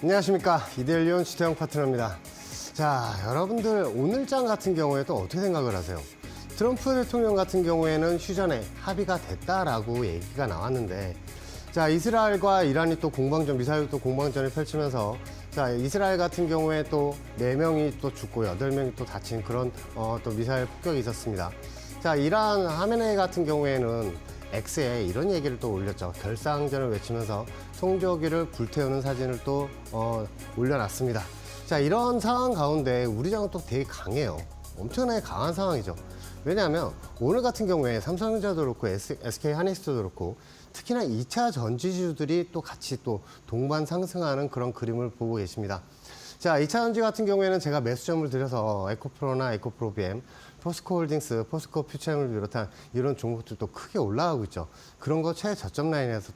안녕하십니까. 이데일리온 주태영 파트너입니다. 자, 여러분들 오늘장 같은 경우에 또 어떻게 생각을 하세요? 트럼프 대통령 같은 경우에는 휴전에 합의가 됐다라고 얘기가 나왔는데, 자, 이스라엘과 이란이 또 공방전, 미사일 또 공방전을 펼치면서, 자, 이스라엘 같은 경우에 또 4명이 또 죽고 8명이 또 다친 그런 또 미사일 폭격이 있었습니다. 자, 이란 하메네이 같은 경우에는 X에 이런 얘기를 또 올렸죠. 결사항전을 외치면서 송조기를 불태우는 사진을 또 올려놨습니다. 자, 이런 상황 가운데 우리 장은 또 되게 강해요. 엄청나게 강한 상황이죠. 왜냐하면 오늘 같은 경우에 삼성전자도 그렇고 SK 하이닉스도 그렇고 특히나 2차 전지주들이 또 같이 또 동반 상승하는 그런 그림을 보고 계십니다. 자, 2차 전지 같은 경우에는 제가 매수점을 드려서 에코프로나 에코프로비엠, 포스코홀딩스, 포스코 퓨처엠을 비롯한 이런 종목들도 크게 올라가고 있죠. 그런 거 최저점 라인에서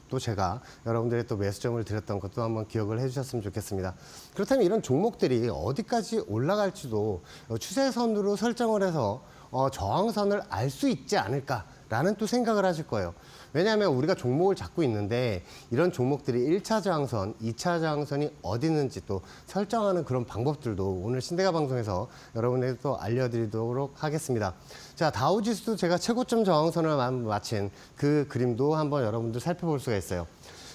또 제가 여러분들의 또 매수점을 드렸던 것도 한번 기억을 해주셨으면 좋겠습니다. 그렇다면 이런 종목들이 어디까지 올라갈지도 추세선으로 설정을 해서 저항선을 알 수 있지 않을까라는 또 생각을 하실 거예요. 왜냐하면 우리가 종목을 잡고 있는데 이런 종목들이 1차 저항선, 2차 저항선이 어디 있는지 또 설정하는 그런 방법들도 오늘 신대가 방송에서 여러분에게 또 알려드리도록 하겠습니다. 자, 다우지수도 제가 최고점 저항선을 마친 그 그림도 한번 여러분들 살펴볼 수가 있어요.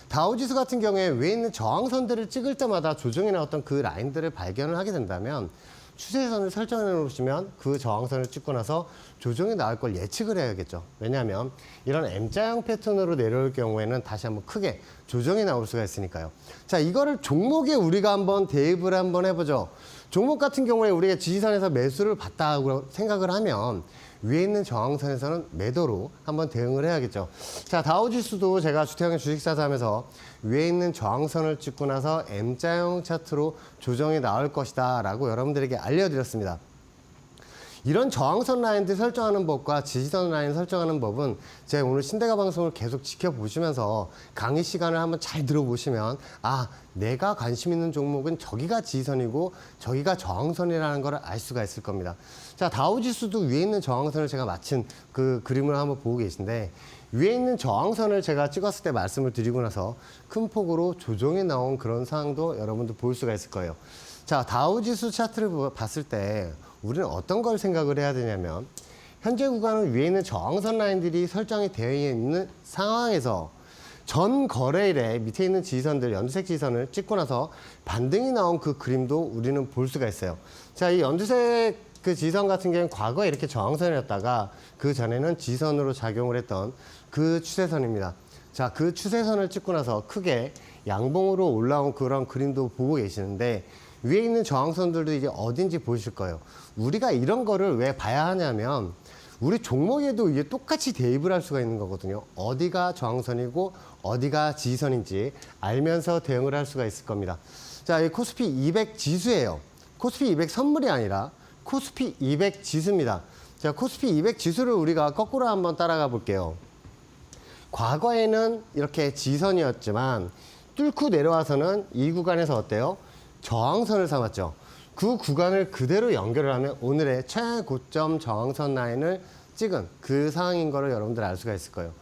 다우지수 같은 경우에 위에 있는 저항선들을 찍을 때마다 조정이 나왔던 그 라인들을 발견을 하게 된다면 추세선을 설정해 놓으시면 그 저항선을 찍고 나서 조정이 나올 걸 예측을 해야겠죠. 왜냐하면 이런 M자형 패턴으로 내려올 경우에는 다시 한번 크게 조정이 나올 수가 있으니까요. 자, 이거를 종목에 우리가 한번 대입을 한번 해보죠. 종목 같은 경우에 우리가 지지선에서 매수를 받다고 생각을 하면 위에 있는 저항선에서는 매도로 한번 대응을 해야겠죠. 자, 다우지수도 제가 주태영의 주식사서 하면서 위에 있는 저항선을 찍고 나서 M자형 차트로 조정이 나올 것이다 라고 여러분들에게 알려드렸습니다. 이런 저항선 라인들 설정하는 법과 지지선 라인 설정하는 법은 제가 오늘 신대가 방송을 계속 지켜보시면서 강의 시간을 한번 잘 들어보시면 아, 내가 관심 있는 종목은 저기가 지지선이고 저기가 저항선이라는 걸 알 수가 있을 겁니다. 자, 다우지수도 위에 있는 저항선을 제가 마친 그 그림을 한번 보고 계신데 위에 있는 저항선을 제가 찍었을 때 말씀을 드리고 나서 큰 폭으로 조정이 나온 그런 상황도 여러분들 볼 수가 있을 거예요. 자, 다우지수 차트를 봤을 때 우리는 어떤 걸 생각을 해야 되냐면 현재 구간은 위에 있는 저항선 라인들이 설정이 되어 있는 상황에서 전 거래일에 밑에 있는 지지선들, 연두색 지지선을 찍고 나서 반등이 나온 그 그림도 우리는 볼 수가 있어요. 자, 이 연두색 그 지지선 같은 경우는 과거에 이렇게 저항선이었다가 그 전에는 지지선으로 작용을 했던 그 추세선입니다. 자, 그 추세선을 찍고 나서 크게 양봉으로 올라온 그런 그림도 보고 계시는데 위에 있는 저항선들도 이제 어딘지 보이실 거예요. 우리가 이런 거를 왜 봐야 하냐면 우리 종목에도 이게 똑같이 대입을 할 수가 있는 거거든요. 어디가 저항선이고 어디가 지지선인지 알면서 대응을 할 수가 있을 겁니다. 자, 이 코스피 200 지수예요. 코스피 200 선물이 아니라 코스피 200 지수입니다. 자, 코스피 200 지수를 우리가 거꾸로 한번 따라가 볼게요. 과거에는 이렇게 지선이었지만 뚫고 내려와서는 이 구간에서 어때요? 저항선을 삼았죠. 그 구간을 그대로 연결을 하면 오늘의 최고점 저항선 라인을 찍은 그 상황인 거를 여러분들 알 수가 있을 거예요.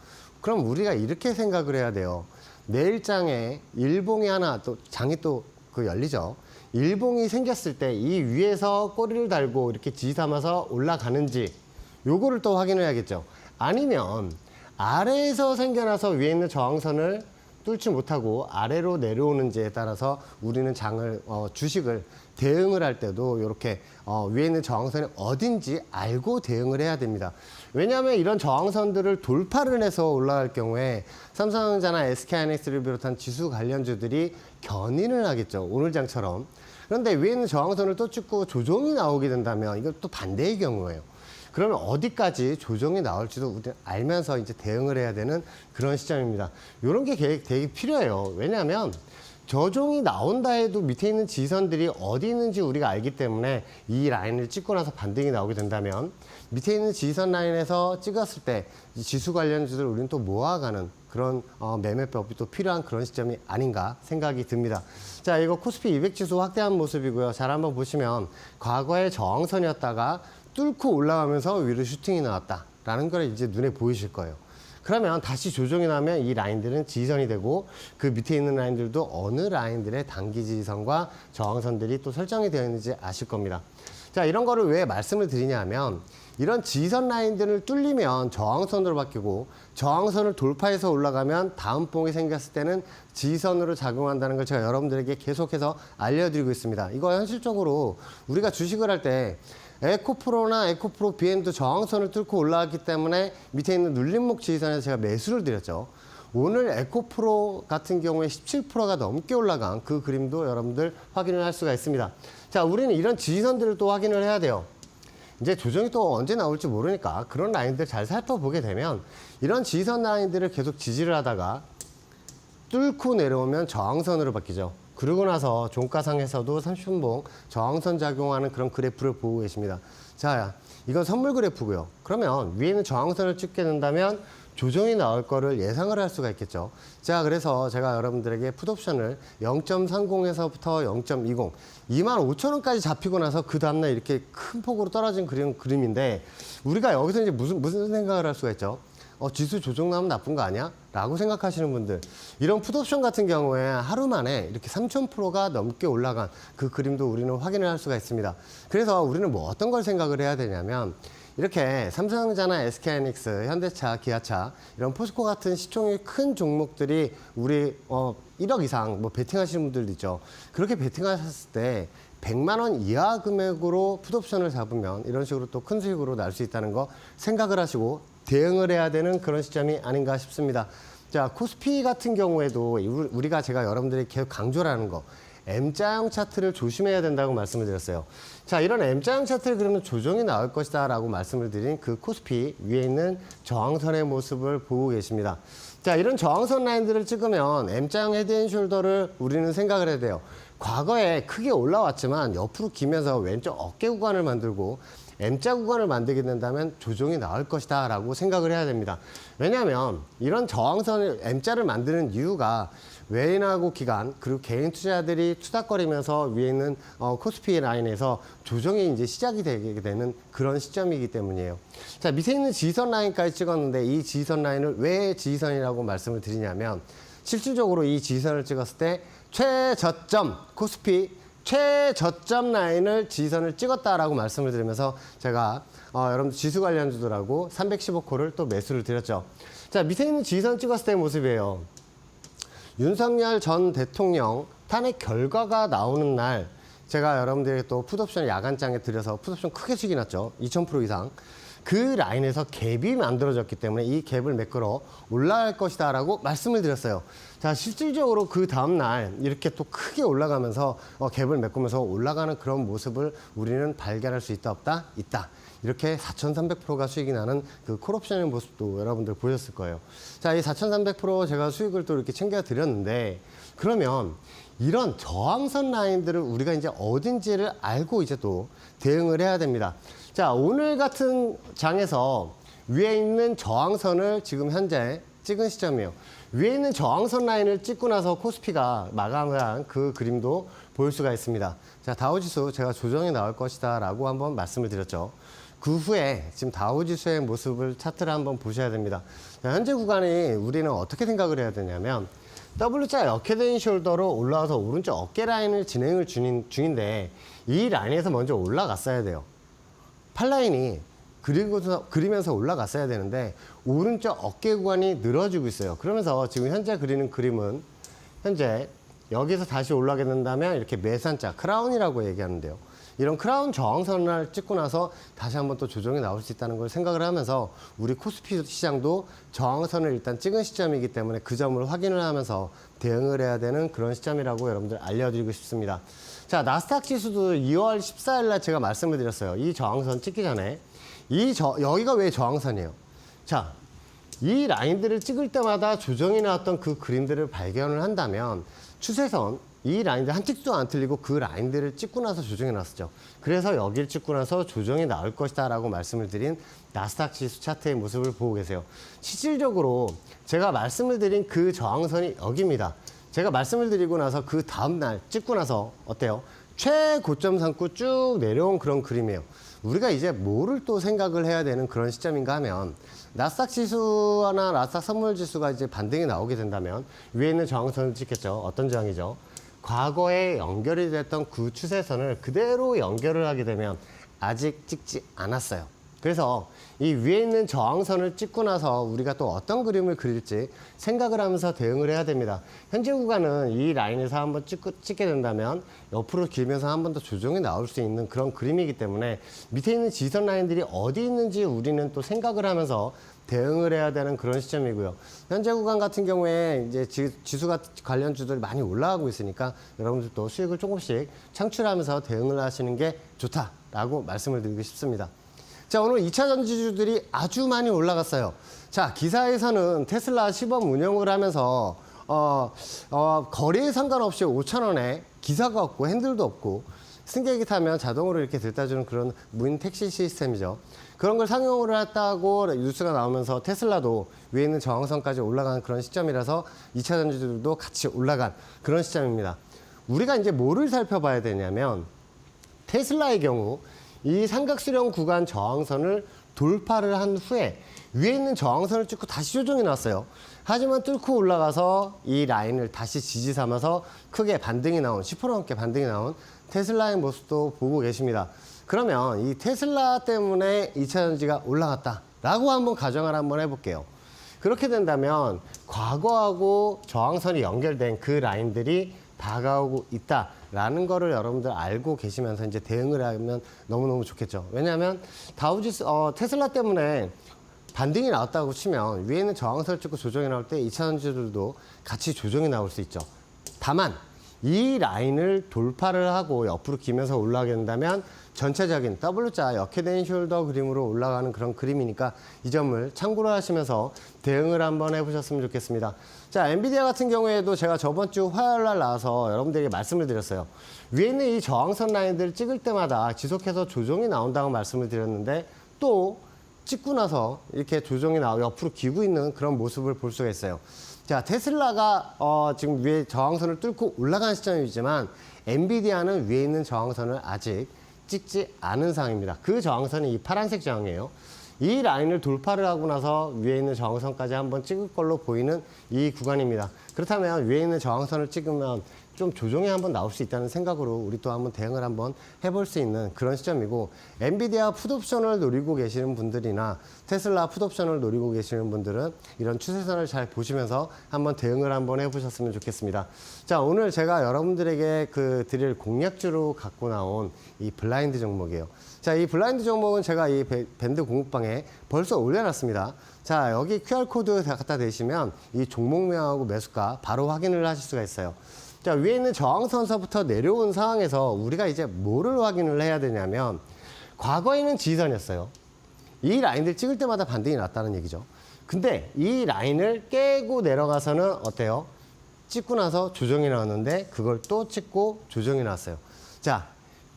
그럼 우리가 이렇게 생각을 해야 돼요. 내일 장에 일봉이 하나 또 장이 또 그 열리죠. 일봉이 생겼을 때 이 위에서 꼬리를 달고 이렇게 지지 삼아서 올라가는지 요거를 또 확인해야겠죠. 아니면 아래에서 생겨나서 위에 있는 저항선을 뚫지 못하고 아래로 내려오는지에 따라서 우리는 장을 주식을 대응을 할 때도 이렇게 위에 있는 저항선이 어딘지 알고 대응을 해야 됩니다. 왜냐하면 이런 저항선들을 돌파를 해서 올라갈 경우에 삼성전자나 SK하이닉스를 비롯한 지수 관련주들이 견인을 하겠죠. 오늘 장처럼. 그런데 위에 있는 저항선을 또 찍고 조정이 나오게 된다면 이건 또 반대의 경우예요. 그러면 어디까지 조정이 나올지도 우리는 알면서 이제 대응을 해야 되는 그런 시점입니다. 이런 게 되게 필요해요. 왜냐하면 저종이 나온다 해도 밑에 있는 지선들이 어디 있는지 우리가 알기 때문에 이 라인을 찍고 나서 반등이 나오게 된다면 밑에 있는 지선 라인에서 찍었을 때 지수 관련주들 우리는 또 모아가는 그런 매매법이 또 필요한 그런 시점이 아닌가 생각이 듭니다. 자, 이거 코스피 200 지수 확대한 모습이고요. 잘 한번 보시면 과거의 저항선이었다가 뚫고 올라가면서 위로 슈팅이 나왔다라는 걸 이제 눈에 보이실 거예요. 그러면 다시 조정이 나면 이 라인들은 지지선이 되고 그 밑에 있는 라인들도 어느 라인들의 단기 지지선과 저항선들이 또 설정이 되어 있는지 아실 겁니다. 자, 이런 거를 왜 말씀을 드리냐면 이런 지지선 라인들을 뚫리면 저항선으로 바뀌고 저항선을 돌파해서 올라가면 다음 봉이 생겼을 때는 지지선으로 작용한다는 걸 제가 여러분들에게 계속해서 알려드리고 있습니다. 이거 현실적으로 우리가 주식을 할 때 에코프로나 에코프로 BM도 저항선을 뚫고 올라왔기 때문에 밑에 있는 눌림목 지지선에서 제가 매수를 드렸죠. 오늘 에코프로 같은 경우에 17%가 넘게 올라간 그 그림도 여러분들 확인을 할 수가 있습니다. 자, 우리는 이런 지지선들을 또 확인을 해야 돼요. 이제 조정이 또 언제 나올지 모르니까 그런 라인들 잘 살펴보게 되면 이런 지지선 라인들을 계속 지지를 하다가 뚫고 내려오면 저항선으로 바뀌죠. 그러고 나서 종가상에서도 30분봉 저항선 작용하는 그런 그래프를 보고 계십니다. 자, 이건 선물 그래프고요. 그러면 위에는 저항선을 찍게 된다면 조정이 나올 거를 예상을 할 수가 있겠죠. 자, 그래서 제가 여러분들에게 풋옵션을 0.30에서부터 0.20, 25,000원까지 잡히고 나서 그 다음날 이렇게 큰 폭으로 떨어진 그림인데 우리가 여기서 이제 무슨 생각을 할 수가 있죠? 지수 조정 나면 나쁜 거 아니야? 라고 생각하시는 분들, 이런 풋옵션 같은 경우에 하루 만에 이렇게 3,000%가 넘게 올라간 그 그림도 우리는 확인을 할 수가 있습니다. 그래서 우리는 뭐 어떤 걸 생각을 해야 되냐면 이렇게 삼성전자나 SK하이닉스, 현대차, 기아차 이런 포스코 같은 시총이 큰 종목들이 우리 1억 이상 뭐 베팅하시는 분들도 있죠. 그렇게 베팅하셨을 때 100만 원 이하 금액으로 풋옵션을 잡으면 이런 식으로 또 큰 수익으로 날 수 있다는 거 생각을 하시고 대응을 해야 되는 그런 시점이 아닌가 싶습니다. 자, 코스피 같은 경우에도 제가 여러분들이 계속 강조를 하는 거 M자형 차트를 조심해야 된다고 말씀을 드렸어요. 자, 이런 M자형 차트를 그러면 조정이 나올 것이다 라고 말씀을 드린 그 코스피 위에 있는 저항선의 모습을 보고 계십니다. 자, 이런 저항선 라인들을 찍으면 M자형 헤드앤숄더를 우리는 생각을 해야 돼요. 과거에 크게 올라왔지만 옆으로 기면서 왼쪽 어깨 구간을 만들고 M자 구간을 만들게 된다면 조정이 나올 것이다 라고 생각을 해야 됩니다. 왜냐하면 이런 저항선을 M자를 만드는 이유가 외인하고 기관 그리고 개인 투자자들이 투닥거리면서 위에 있는 코스피 라인에서 조정이 이제 시작이 되게 되는 그런 시점이기 때문이에요. 자, 밑에 있는 지지선 라인까지 찍었는데 이 지지선 라인을 왜 지지선이라고 말씀을 드리냐면 실질적으로 이 지지선을 찍었을 때 최저점 코스피 최저점 라인을 지지선을 찍었다라고 말씀을 드리면서 제가 여러분들 지수 관련주들하고 315코를 또 매수를 드렸죠. 자, 밑에 있는 지지선 찍었을 때의 모습이에요. 윤석열 전 대통령 탄핵 결과가 나오는 날 제가 여러분들에게 또 풋옵션을 야간장에 드려서 풋옵션 크게 수익이 났죠. 2000% 이상. 그 라인에서 갭이 만들어졌기 때문에 이 갭을 메꾸러 올라갈 것이다 라고 말씀을 드렸어요. 자, 실질적으로 그 다음날 이렇게 또 크게 올라가면서 갭을 메꾸면서 올라가는 그런 모습을 우리는 발견할 수 있다 없다? 있다. 이렇게 4,300%가 수익이 나는 그 콜옵션의 모습도 여러분들 보셨을 거예요. 자, 이 4,300% 제가 수익을 또 이렇게 챙겨드렸는데 그러면 이런 저항선 라인들을 우리가 이제 어딘지를 알고 이제 또 대응을 해야 됩니다. 자, 오늘 같은 장에서 위에 있는 저항선을 지금 현재 찍은 시점이에요. 위에 있는 저항선 라인을 찍고 나서 코스피가 마감을 한 그 그림도 볼 수가 있습니다. 자, 다우지수 제가 조정이 나올 것이다 라고 한번 말씀을 드렸죠. 그 후에 지금 다우지수의 모습을 차트를 한번 보셔야 됩니다. 자, 현재 구간이 우리는 어떻게 생각을 해야 되냐면 W자 역헤드앤숄더로 올라와서 오른쪽 어깨 라인을 진행을 중인데 이 라인에서 먼저 올라갔어야 돼요. 팔라인이 그리면서 올라갔어야 되는데 오른쪽 어깨 구간이 늘어지고 있어요. 그러면서 지금 현재 그리는 그림은 현재 여기서 다시 올라가게 된다면 이렇게 매산자 크라운이라고 얘기하는데요. 이런 크라운 저항선을 찍고 나서 다시 한번 또 조정이 나올 수 있다는 걸 생각을 하면서 우리 코스피 시장도 저항선을 일단 찍은 시점이기 때문에 그 점을 확인을 하면서 대응을 해야 되는 그런 시점이라고 여러분들 알려드리고 싶습니다. 자, 나스닥 지수도 2월 14일 날 제가 말씀을 드렸어요. 이 저항선 찍기 전에 여기가 왜 저항선이에요? 자, 이 라인들을 찍을 때마다 조정이 나왔던 그 그림들을 발견을 한다면 추세선 이 라인들 한 찍도 안 틀리고 그 라인들을 찍고 나서 조정이 났었죠. 그래서 여기를 찍고 나서 조정이 나올 것이다 라고 말씀을 드린 나스닥 지수 차트의 모습을 보고 계세요. 실질적으로 제가 말씀을 드린 그 저항선이 여기입니다. 제가 말씀을 드리고 나서 그 다음날 찍고 나서 어때요? 최고점 삼고 쭉 내려온 그런 그림이에요. 우리가 이제 뭐를 또 생각을 해야 되는 그런 시점인가 하면 나스닥 지수나 나스닥 선물 지수가 이제 반등이 나오게 된다면 위에 있는 저항선을 찍겠죠. 어떤 저항이죠? 과거에 연결이 됐던 그 추세선을 그대로 연결을 하게 되면 아직 찍지 않았어요. 그래서 이 위에 있는 저항선을 찍고 나서 우리가 또 어떤 그림을 그릴지 생각을 하면서 대응을 해야 됩니다. 현재 구간은 이 라인에서 한번 찍게 된다면 옆으로 길면서 한 번 더 조정이 나올 수 있는 그런 그림이기 때문에 밑에 있는 지선 라인들이 어디 있는지 우리는 또 생각을 하면서 대응을 해야 되는 그런 시점이고요. 현재 구간 같은 경우에 이제 지수가 관련주들이 많이 올라가고 있으니까 여러분들도 수익을 조금씩 창출하면서 대응을 하시는 게 좋다라고 말씀을 드리고 싶습니다. 자, 오늘 2차 전지주들이 아주 많이 올라갔어요. 자, 기사에서는 테슬라 시범 운영을 하면서 거리에 상관없이 5,000원에 기사가 없고 핸들도 없고 승객이 타면 자동으로 이렇게 들다주는 그런 무인 택시 시스템이죠. 그런 걸 상용으로 했다고 뉴스가 나오면서 테슬라도 위에 있는 저항선까지 올라가는 그런 시점이라서 2차 전지주들도 같이 올라간 그런 시점입니다. 우리가 이제 뭐를 살펴봐야 되냐면 테슬라의 경우 이 삼각수렴 구간 저항선을 돌파를 한 후에 위에 있는 저항선을 찍고 다시 조정이 났어요. 하지만 뚫고 올라가서 이 라인을 다시 지지 삼아서 크게 반등이 나온 10% 넘게 반등이 나온 테슬라의 모습도 보고 계십니다. 그러면 이 테슬라 때문에 2차 전지가 올라갔다라고 한번 가정을 한번 해볼게요. 그렇게 된다면 과거하고 저항선이 연결된 그 라인들이 다가오고 있다라는 거를 여러분들 알고 계시면서 이제 대응을 하면 너무너무 좋겠죠. 왜냐하면 다우지수 테슬라 때문에 반등이 나왔다고 치면 위에 있는 저항선을 찍고 조정이 나올 때 2차 전지들도 같이 조정이 나올 수 있죠. 다만 이 라인을 돌파를 하고 옆으로 기면서 올라가게 된다면 전체적인 W자 역회된 숄더 그림으로 올라가는 그런 그림이니까 이 점을 참고로 하시면서 대응을 한번 해보셨으면 좋겠습니다. 자, 엔비디아 같은 경우에도 제가 저번 주 화요일 날 나와서 여러분들에게 말씀을 드렸어요. 위에 있는 이 저항선 라인들을 찍을 때마다 지속해서 조정이 나온다고 말씀을 드렸는데 또 찍고 나서 이렇게 조정이 나오고 옆으로 기고 있는 그런 모습을 볼 수가 있어요. 자, 테슬라가 지금 위에 저항선을 뚫고 올라가는 시점이지만 엔비디아는 위에 있는 저항선을 아직 찍지 않은 상황입니다. 그 저항선이 이 파란색 저항이에요. 이 라인을 돌파를 하고 나서 위에 있는 저항선까지 한번 찍을 걸로 보이는 이 구간입니다. 그렇다면 위에 있는 저항선을 찍으면 좀 조정이 한번 나올 수 있다는 생각으로 우리 또 한번 대응을 한번 해볼 수 있는 그런 시점이고, 엔비디아 풋옵션을 노리고 계시는 분들이나 테슬라 풋옵션을 노리고 계시는 분들은 이런 추세선을 잘 보시면서 한번 대응을 한번 해보셨으면 좋겠습니다. 자, 오늘 제가 여러분들에게 드릴 공략주로 갖고 나온 이 블라인드 종목이에요. 자, 이 블라인드 종목은 제가 이 밴드 공부방에 벌써 올려놨습니다. 자, 여기 QR코드 갖다 대시면 이 종목명하고 매수가 바로 확인을 하실 수가 있어요. 자, 위에 있는 저항선서부터 내려온 상황에서 우리가 이제 뭐를 확인을 해야 되냐면, 과거에는 지지선이었어요. 이 라인들 찍을 때마다 반등이 났다는 얘기죠. 근데 이 라인을 깨고 내려가서는 어때요? 찍고 나서 조정이 나왔는데 그걸 또 찍고 조정이 나왔어요. 자,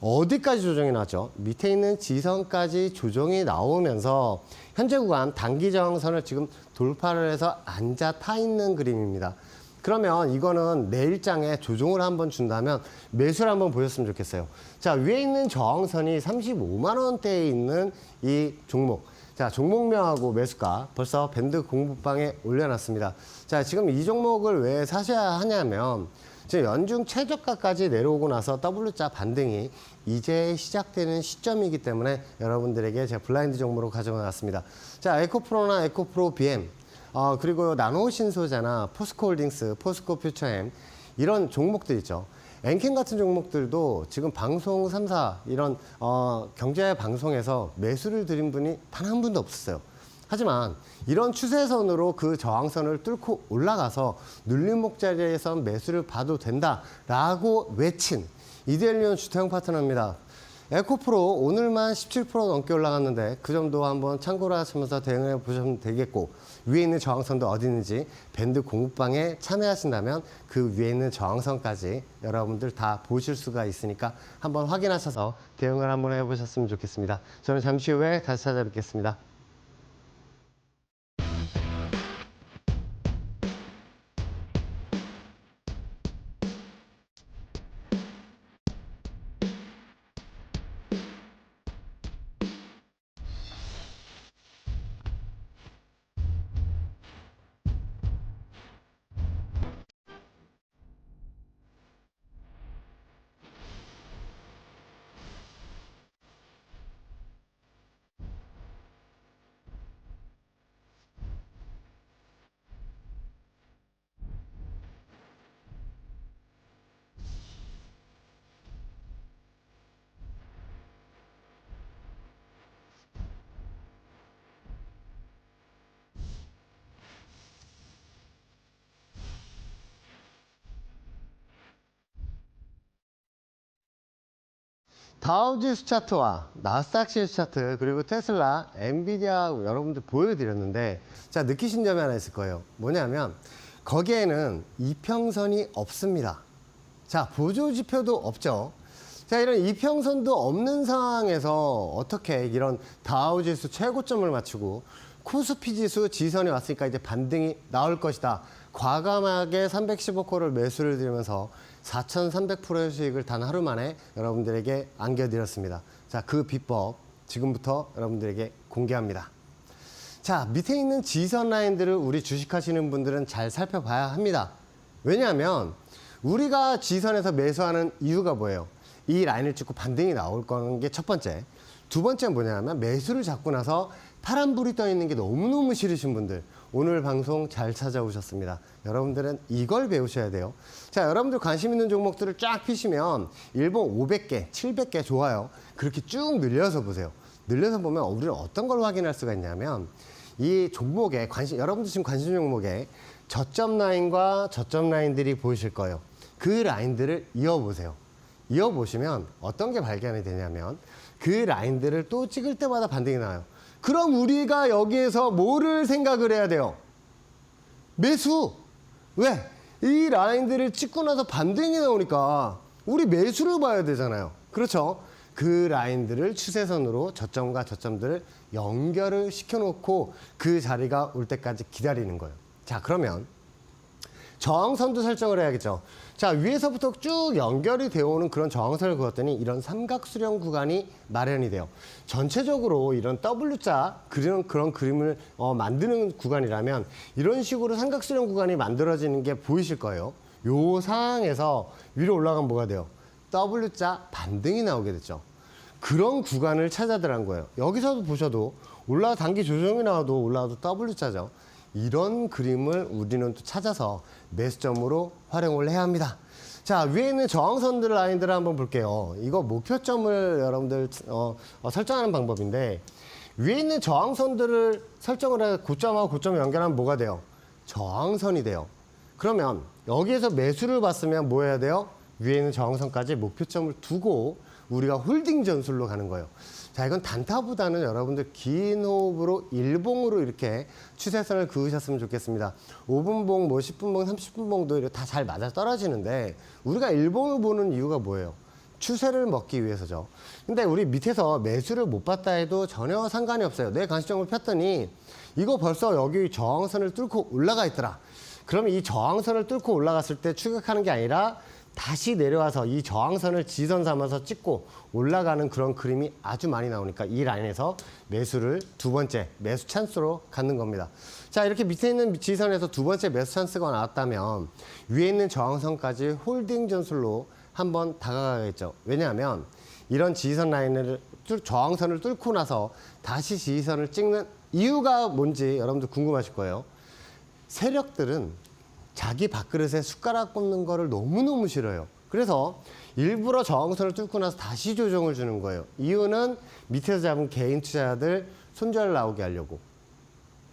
어디까지 조정이 나왔죠? 밑에 있는 지선까지 조정이 나오면서 현재 구간 단기 저항선을 지금 돌파를 해서 앉아 타 있는 그림입니다. 그러면 이거는 내일장에 조정을 한번 준다면 매수를 한번 보셨으면 좋겠어요. 자, 위에 있는 저항선이 35만 원대에 있는 이 종목. 자, 종목명하고 매수가 벌써 밴드 공부방에 올려놨습니다. 자, 지금 이 종목을 왜 사셔야 하냐면, 지금 연중 최저가까지 내려오고 나서 W자 반등이 이제 시작되는 시점이기 때문에 여러분들에게 제가 블라인드 종목으로 가져왔습니다. 자, 에코프로나 에코프로 BM, 그리고 나노신소자나 포스코홀딩스, 포스코퓨처엠, 이런 종목들 있죠. 엔캠 같은 종목들도 지금 방송 3사 이런 경제 방송에서 매수를 드린 분이 단 한 분도 없었어요. 하지만 이런 추세선으로 그 저항선을 뚫고 올라가서 눌림목 자리에서 매수를 봐도 된다라고 외친 이데일리온 주택형 파트너입니다. 에코프로 오늘만 17% 넘게 올라갔는데 그 점도 한번 참고를 하시면서 대응해 보시면 되겠고, 위에 있는 저항선도 어디 있는지 밴드 공부방에 참여하신다면 그 위에 있는 저항선까지 여러분들 다 보실 수가 있으니까 한번 확인하셔서 대응을 한번 해보셨으면 좋겠습니다. 저는 잠시 후에 다시 찾아뵙겠습니다. 다우지수 차트와 나스닥 지수 차트 그리고 테슬라, 엔비디아 여러분들 보여드렸는데 자 느끼신 점이 하나 있을 거예요. 뭐냐면 거기에는 이평선이 없습니다. 자 보조지표도 없죠. 자 이런 이평선도 없는 상황에서 어떻게 이런 다우지수 최고점을 맞추고 코스피 지수 지선이 왔으니까 이제 반등이 나올 것이다. 과감하게 315코를 매수를 드리면서 4,300%의 수익을 단 하루 만에 여러분들에게 안겨드렸습니다. 자, 그 비법 지금부터 여러분들에게 공개합니다. 자, 밑에 있는 지선 라인들을 우리 주식하시는 분들은 잘 살펴봐야 합니다. 왜냐하면 우리가 지선에서 매수하는 이유가 뭐예요? 이 라인을 찍고 반등이 나올 거는 게 첫 번째. 두 번째는 뭐냐면 매수를 잡고 나서 파란불이 떠 있는 게 너무너무 싫으신 분들 오늘 방송 잘 찾아오셨습니다. 여러분들은 이걸 배우셔야 돼요. 자, 여러분들 관심 있는 종목들을 쫙 피시면 일본 500개, 700개 좋아요. 그렇게 쭉 늘려서 보세요. 늘려서 보면 우리는 어떤 걸 확인할 수가 있냐면 이 종목에 여러분들 지금 관심 종목에 저점 라인과 저점 라인들이 보이실 거예요. 그 라인들을 이어보세요. 이어보시면 어떤 게 발견이 되냐면 그 라인들을 또 찍을 때마다 반등이 나와요. 그럼 우리가 여기에서 뭐를 생각을 해야 돼요? 매수! 왜? 이 라인들을 찍고 나서 반등이 나오니까 우리 매수를 봐야 되잖아요. 그렇죠? 그 라인들을 추세선으로 저점과 저점들을 연결을 시켜놓고 그 자리가 올 때까지 기다리는 거예요. 자, 그러면 저항선도 설정을 해야겠죠. 자, 위에서부터 쭉 연결이 되어 오는 그런 저항선을 그었더니 이런 삼각수렴 구간이 마련이 돼요. 전체적으로 이런 W자 그리는 그런 그림을 만드는 구간이라면 이런 식으로 삼각수렴 구간이 만들어지는 게 보이실 거예요. 요 상황에서 위로 올라가면 뭐가 돼요? W자 반등이 나오게 됐죠. 그런 구간을 찾아들은 거예요. 여기서도 보셔도 단기 조정이 나와도 올라와도 W자죠. 이런 그림을 우리는 또 찾아서 매수점으로 활용을 해야 합니다. 자, 위에 있는 저항선들 라인들을 한번 볼게요. 이거 목표점을 여러분들 설정하는 방법인데 위에 있는 저항선들을 설정을 해 고점하고 고점 연결하면 뭐가 돼요? 저항선이 돼요. 그러면 여기에서 매수를 봤으면 뭐 해야 돼요? 위에 있는 저항선까지 목표점을 두고 우리가 홀딩 전술로 가는 거예요. 자, 이건 단타보다는 여러분들 긴 호흡으로 일봉으로 이렇게 추세선을 그으셨으면 좋겠습니다. 5분봉, 10분봉, 30분봉도 이렇게 다 잘 맞아 떨어지는데 우리가 일봉을 보는 이유가 뭐예요? 추세를 먹기 위해서죠. 근데 우리 밑에서 매수를 못 봤다 해도 전혀 상관이 없어요. 내 관심점을 폈더니 이거 벌써 여기 저항선을 뚫고 올라가 있더라. 그러면 이 저항선을 뚫고 올라갔을 때 추격하는 게 아니라 다시 내려와서 이 저항선을 지선 삼아서 찍고 올라가는 그런 그림이 아주 많이 나오니까 이 라인에서 매수를 두 번째 매수 찬스로 갖는 겁니다. 자, 이렇게 밑에 있는 지선에서 두 번째 매수 찬스가 나왔다면 위에 있는 저항선까지 홀딩 전술로 한번 다가가겠죠. 왜냐하면 이런 지선 라인을 저항선을 뚫고 나서 다시 지선을 찍는 이유가 뭔지 여러분들 궁금하실 거예요. 세력들은 자기 밥그릇에 숟가락 꽂는 거를 너무너무 싫어요. 그래서 일부러 저항선을 뚫고 나서 다시 조정을 주는 거예요. 이유는 밑에서 잡은 개인 투자자들 손절 나오게 하려고.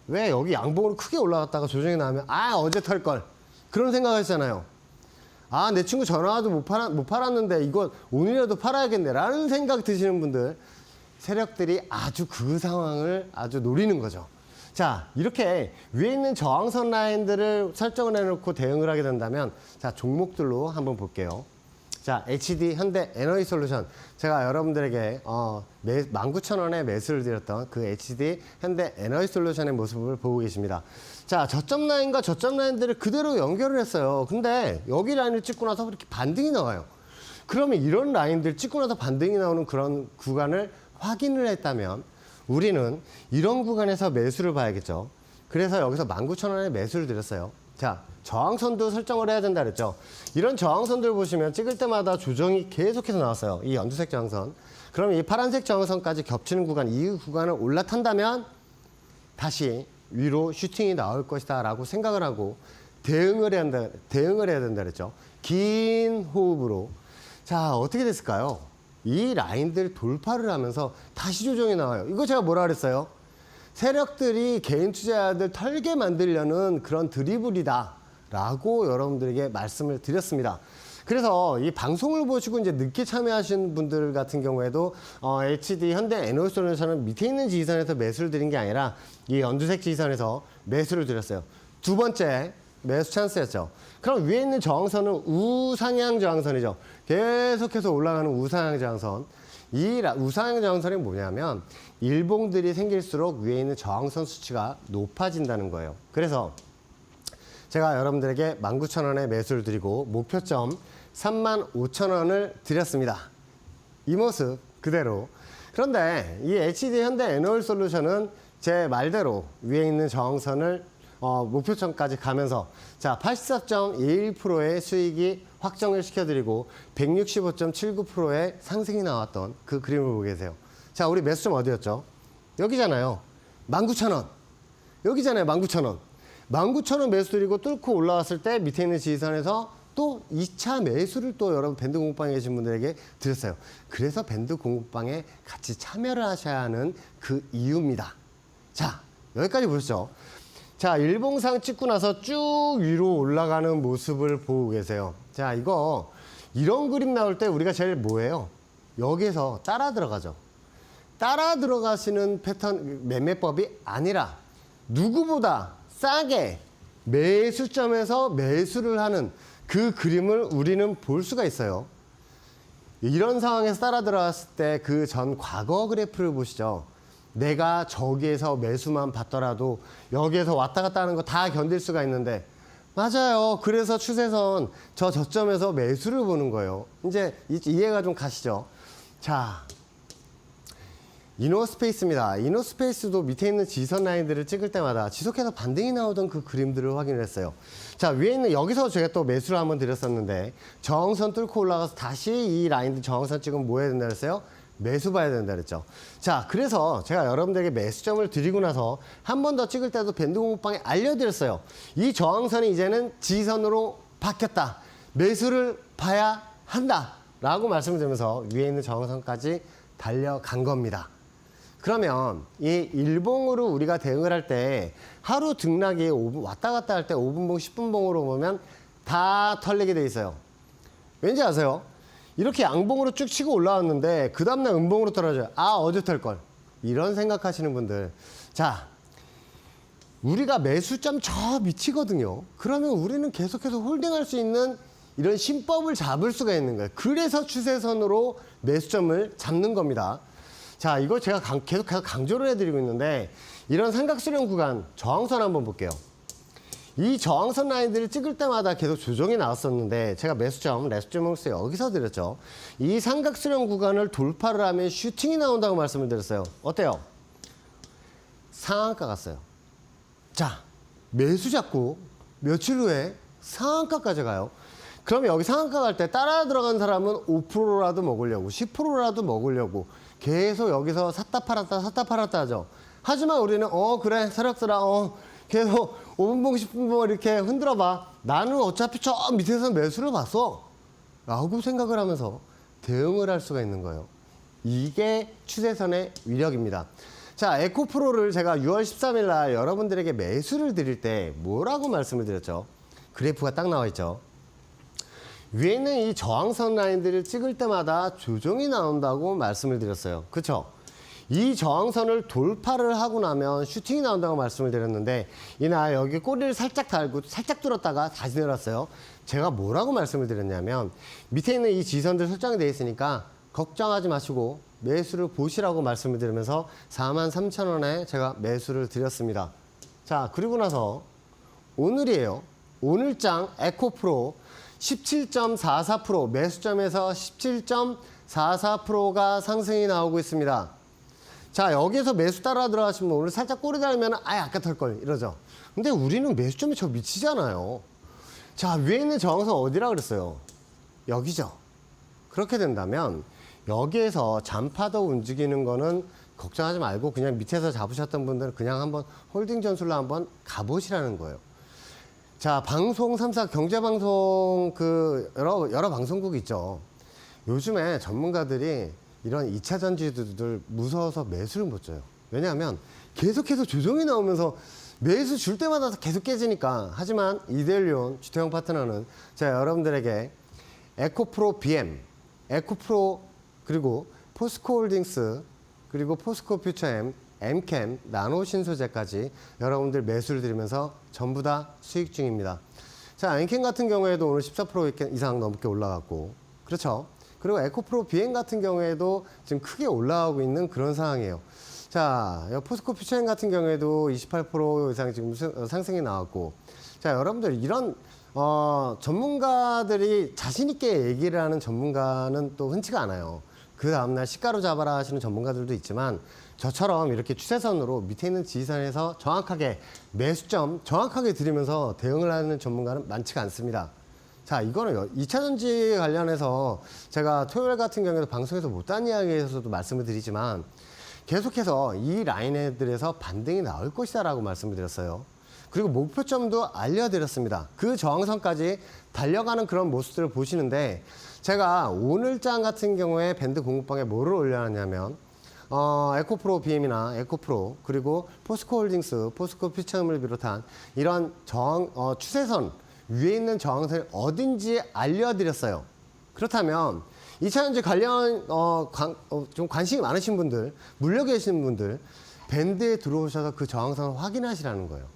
왜 여기 양봉으로 크게 올라갔다가 조정이 나오면 어제 털걸 그런 생각하시잖아요. 내 친구 전화와도 못 팔았는데 이거 오늘이라도 팔아야겠네 라는 생각 드시는 분들 세력들이 아주 그 상황을 아주 노리는 거죠. 자, 이렇게 위에 있는 저항선 라인들을 설정을 해놓고 대응을 하게 된다면 자, 종목들로 한번 볼게요. 자, HD 현대 에너지솔루션 제가 여러분들에게 19,000원에 매수를 드렸던 그 HD 현대 에너지솔루션의 모습을 보고 계십니다. 자, 저점 라인과 저점 라인들을 그대로 연결을 했어요. 근데 여기 라인을 찍고 나서 이렇게 반등이 나와요. 그러면 이런 라인들 찍고 나서 반등이 나오는 그런 구간을 확인을 했다면 우리는 이런 구간에서 매수를 봐야겠죠. 그래서 여기서 19,000원에 매수를 드렸어요. 자, 저항선도 설정을 해야 된다 그랬죠. 이런 저항선들 보시면 찍을 때마다 조정이 계속해서 나왔어요. 이 연두색 저항선. 그럼 이 파란색 저항선까지 겹치는 구간, 이 구간을 올라탄다면 다시 위로 슈팅이 나올 것이다 라고 생각을 하고 대응을 해야 된다 그랬죠. 긴 호흡으로. 자, 어떻게 됐을까요? 이 라인들 돌파를 하면서 다시 조정이 나와요. 이거 제가 뭐라 그랬어요? 세력들이 개인 투자자들 털게 만들려는 그런 드리블이다 라고 여러분들에게 말씀을 드렸습니다. 그래서 이 방송을 보시고 이제 늦게 참여하신 분들 같은 경우에도 HD 현대 에너솔루션은 밑에 있는 지지선에서 매수를 드린 게 아니라 이 연두색 지지선에서 매수를 드렸어요. 두 번째 매수 찬스였죠. 그럼 위에 있는 저항선은 우상향 저항선이죠. 계속해서 올라가는 우상향 저항선. 이 우상향 저항선이 뭐냐면 일봉들이 생길수록 위에 있는 저항선 수치가 높아진다는 거예요. 그래서 제가 여러분들에게 19,000원에 매수를 드리고 목표점 35,000원을 드렸습니다. 이 모습 그대로. 그런데 이 HD 현대 에너솔루션은 제 말대로 위에 있는 저항선을 목표점까지 가면서 자 84.21%의 수익이 확정을 시켜드리고 165.79%의 상승이 나왔던 그 그림을 보고 계세요. 자, 우리 매수점 어디였죠? 여기잖아요. 19,000원. 여기잖아요. 19,000원. 19,000원 매수 드리고 뚫고 올라왔을 때 밑에 있는 지지선에서 또 2차 매수를 또 여러분 밴드 공급방에 계신 분들에게 드렸어요. 그래서 밴드 공급방에 같이 참여를 하셔야 하는 그 이유입니다. 자, 여기까지 보셨죠? 자, 일봉상 찍고 나서 쭉 위로 올라가는 모습을 보고 계세요. 자, 이런 그림 나올 때 우리가 제일 뭐예요? 여기에서 따라 들어가죠. 따라 들어가시는 패턴 매매법이 아니라 누구보다 싸게 매수점에서 매수를 하는 그 그림을 우리는 볼 수가 있어요. 이런 상황에서 따라 들어갔을 때 그 전 과거 그래프를 보시죠. 내가 저기에서 매수만 받더라도 여기에서 왔다 갔다 하는 거 다 견딜 수가 있는데 맞아요. 그래서 추세선 저 저점에서 매수를 보는 거예요. 이제 이해가 좀 가시죠? 자, 이노스페이스입니다. 이노스페이스도 밑에 있는 지선 라인들을 찍을 때마다 지속해서 반등이 나오던 그 그림들을 확인을 했어요. 자, 위에 있는 여기서 제가 또 매수를 한번 드렸었는데 저항선 뚫고 올라가서 다시 이 라인들 저항선 찍으면 뭐 해야 된다 그랬어요? 매수 봐야 된다 그랬죠. 자, 그래서 제가 여러분들에게 매수점을 드리고 나서 한 번 더 찍을 때도 밴드 공급방에 알려드렸어요. 이 저항선이 이제는 지선으로 바뀌었다. 매수를 봐야 한다. 라고 말씀을 드리면서 위에 있는 저항선까지 달려간 겁니다. 그러면 이 일봉으로 우리가 대응을 할 때 하루 등락이 왔다 갔다 할 때 5분봉, 10분봉으로 보면 다 털리게 돼 있어요. 왠지 아세요? 이렇게 양봉으로 쭉 치고 올라왔는데 그 다음날 음봉으로 떨어져요. 아, 어제 털걸. 이런 생각하시는 분들. 자, 우리가 매수점 저 밑이거든요. 그러면 우리는 계속해서 홀딩할 수 있는 이런 신법을 잡을 수가 있는 거예요. 그래서 추세선으로 매수점을 잡는 겁니다. 자, 이거 제가 계속해서 강조를 해드리고 있는데 이런 삼각수렴 구간 저항선 한번 볼게요. 이 저항선 라인들을 찍을 때마다 계속 조정이 나왔었는데 제가 매수점, 레수점을 여기서 드렸죠. 이 삼각수렴 구간을 돌파를 하면 슈팅이 나온다고 말씀을 드렸어요. 어때요? 상한가 갔어요. 자, 매수 잡고 며칠 후에 상한가까지 가요. 그러면 여기 상한가 갈 때 따라 들어간 사람은 5%라도 먹으려고 10%라도 먹으려고 계속 여기서 샀다 팔았다 하죠. 하지만 우리는 그래 세력들아 계속 5분봉 10분봉 이렇게 흔들어봐. 나는 어차피 저 밑에서 매수를 봤어 라고 생각을 하면서 대응을 할 수가 있는 거예요. 이게 추세선의 위력입니다. 자, 에코프로를 제가 6월 13일 날 여러분들에게 매수를 드릴 때 뭐라고 말씀을 드렸죠? 그래프가 딱 나와 있죠. 위에 있는 이 저항선 라인들을 찍을 때마다 조정이 나온다고 말씀을 드렸어요. 그렇죠? 이 저항선을 돌파를 하고 나면 슈팅이 나온다고 말씀을 드렸는데 이날 여기 꼬리를 살짝 달고 살짝 뚫었다가 다시 내렸어요. 제가 뭐라고 말씀을 드렸냐면 밑에 있는 이 지선들 설정이 되어 있으니까 걱정하지 마시고 매수를 보시라고 말씀을 드리면서 43,000원에 제가 매수를 드렸습니다. 자, 그리고 나서 오늘이에요. 오늘장 에코프로 17.44% 매수점에서 17.44%가 상승이 나오고 있습니다. 자, 여기에서 매수 따라 들어가시면 오늘 살짝 꼬리 달면 아까 털걸 이러죠. 근데 우리는 매수점이 저 미치잖아요. 자, 위에 있는 저항선 어디라 그랬어요? 여기죠. 그렇게 된다면 여기에서 잔파도 움직이는 거는 걱정하지 말고 그냥 밑에서 잡으셨던 분들은 그냥 한번 홀딩 전술로 한번 가보시라는 거예요. 자, 방송 3사 경제방송 여러 방송국 있죠. 요즘에 전문가들이 이런 2차 전지들 무서워서 매수를 못 줘요. 왜냐하면 계속해서 조정이 나오면서 매수 줄 때마다 계속 깨지니까. 하지만 이데일리온 주태영 파트너는 제가 여러분들에게 에코프로 BM, 에코프로 그리고 포스코홀딩스 그리고 포스코퓨처엠, 엠캠, 나노신소재까지 여러분들 매수를 드리면서 전부 다 수익 중입니다. 자, 엠캠 같은 경우에도 오늘 14% 이상 넘게 올라갔고, 그렇죠? 그리고 에코프로 BM 같은 경우에도 지금 크게 올라가고 있는 그런 상황이에요. 자, 포스코퓨처엠 같은 경우에도 28% 이상 지금 상승이 나왔고, 자, 여러분들 이런 전문가들이 자신 있게 얘기를 하는 전문가는 또 흔치가 않아요. 그 다음날 시가로 잡아라 하시는 전문가들도 있지만 저처럼 이렇게 추세선으로 밑에 있는 지지선에서 정확하게 매수점 정확하게 드리면서 대응을 하는 전문가는 많지가 않습니다. 자, 이거는 2차전지 관련해서 제가 토요일 같은 경우에도 방송에서 못한 이야기에서도 말씀을 드리지만 계속해서 이 라인들에서 반등이 나올 것이다 라고 말씀을 드렸어요. 그리고 목표점도 알려드렸습니다. 그 저항선까지 달려가는 그런 모습들을 보시는데 제가 오늘장 같은 경우에 밴드 공급방에 뭐를 올려놨냐면 에코프로 BM이나 에코프로 그리고 포스코홀딩스, 포스코퓨처엠을 비롯한 이런 추세선 위에 있는 저항선이 어딘지 알려드렸어요. 그렇다면 2차전지 관련 좀 관심이 많으신 분들, 물려 계시는 분들 밴드에 들어오셔서 그 저항선을 확인하시라는 거예요.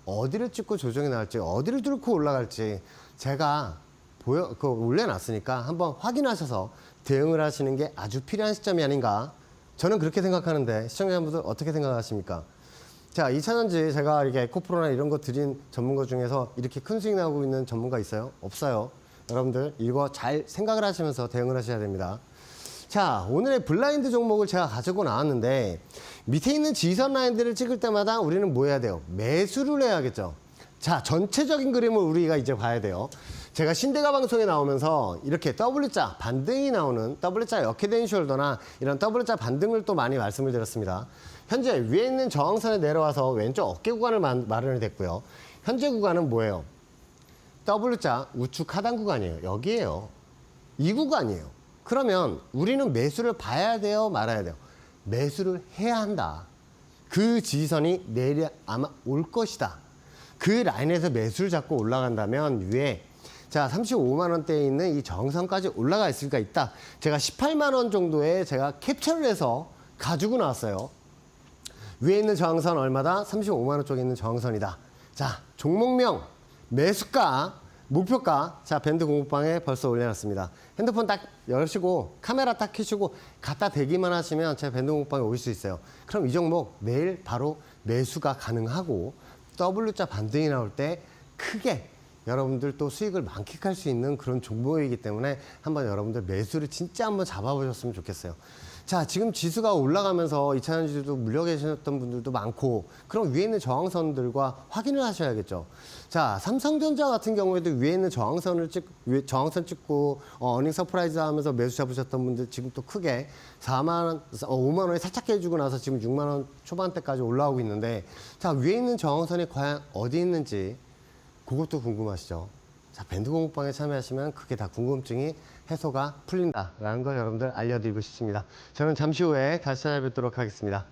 어디를 찍고 조정이 나올지, 어디를 뚫고 올라갈지 제가 올려놨으니까 한번 확인하셔서 대응을 하시는 게 아주 필요한 시점이 아닌가. 저는 그렇게 생각하는데 시청자분들 어떻게 생각하십니까? 자, 2차전지 제가 이렇게 에코프로나 이런 거 드린 전문가 중에서 이렇게 큰 수익 나오고 있는 전문가 있어요? 없어요. 여러분들 이거 잘 생각을 하시면서 대응을 하셔야 됩니다. 자, 오늘의 블라인드 종목을 제가 가지고 나왔는데 밑에 있는 지지선 라인들을 찍을 때마다 우리는 뭐 해야 돼요? 매수를 해야겠죠. 자, 전체적인 그림을 우리가 이제 봐야 돼요. 제가 신대가 방송에 나오면서 이렇게 W자 반등이 나오는 W자 역헤드앤 숄더나 이런 W자 반등을 또 많이 말씀을 드렸습니다. 현재 위에 있는 저항선에 내려와서 왼쪽 어깨 구간을 마련이 됐고요. 현재 구간은 뭐예요? W자 우측 하단 구간이에요. 여기에요. 이 구간이에요. 그러면 우리는 매수를 봐야 돼요? 말아야 돼요? 매수를 해야 한다. 그 지지선이 내일 아마 올 것이다. 그 라인에서 매수를 잡고 올라간다면 위에 자 35만 원대에 있는 이 저항선까지 올라가 있을 수가 있다. 제가 18만 원 정도에 제가 캡처를 해서 가지고 나왔어요. 위에 있는 저항선 얼마다? 35만 원 쪽에 있는 저항선이다. 자, 종목명, 매수가, 목표가 자 밴드 공급방에 벌써 올려놨습니다. 핸드폰 딱 열시고 카메라 딱 켜시고 갖다 대기만 하시면 제 밴드 공급방에 올 수 있어요. 그럼 이 종목 내일 바로 매수가 가능하고 W자 반등이 나올 때 크게 여러분들 또 수익을 만끽할 수 있는 그런 종목이기 때문에 한번 여러분들 매수를 진짜 한번 잡아보셨으면 좋겠어요. 자, 지금 지수가 올라가면서 2차전지도 물려 계셨던 분들도 많고 그럼 위에 있는 저항선들과 확인을 하셔야겠죠. 자, 삼성전자 같은 경우에도 위에 있는 저항선 찍고 어닝 서프라이즈 하면서 매수 잡으셨던 분들 지금 또 크게 5만 원에 살짝 깨주고 나서 지금 6만 원 초반대까지 올라오고 있는데 자, 위에 있는 저항선이 과연 어디 있는지 그것도 궁금하시죠? 자, 밴드 공급방에 참여하시면 그게 다 궁금증이 해소가 풀린다라는 걸 여러분들 알려드리고 싶습니다. 저는 잠시 후에 다시 찾아뵙도록 하겠습니다.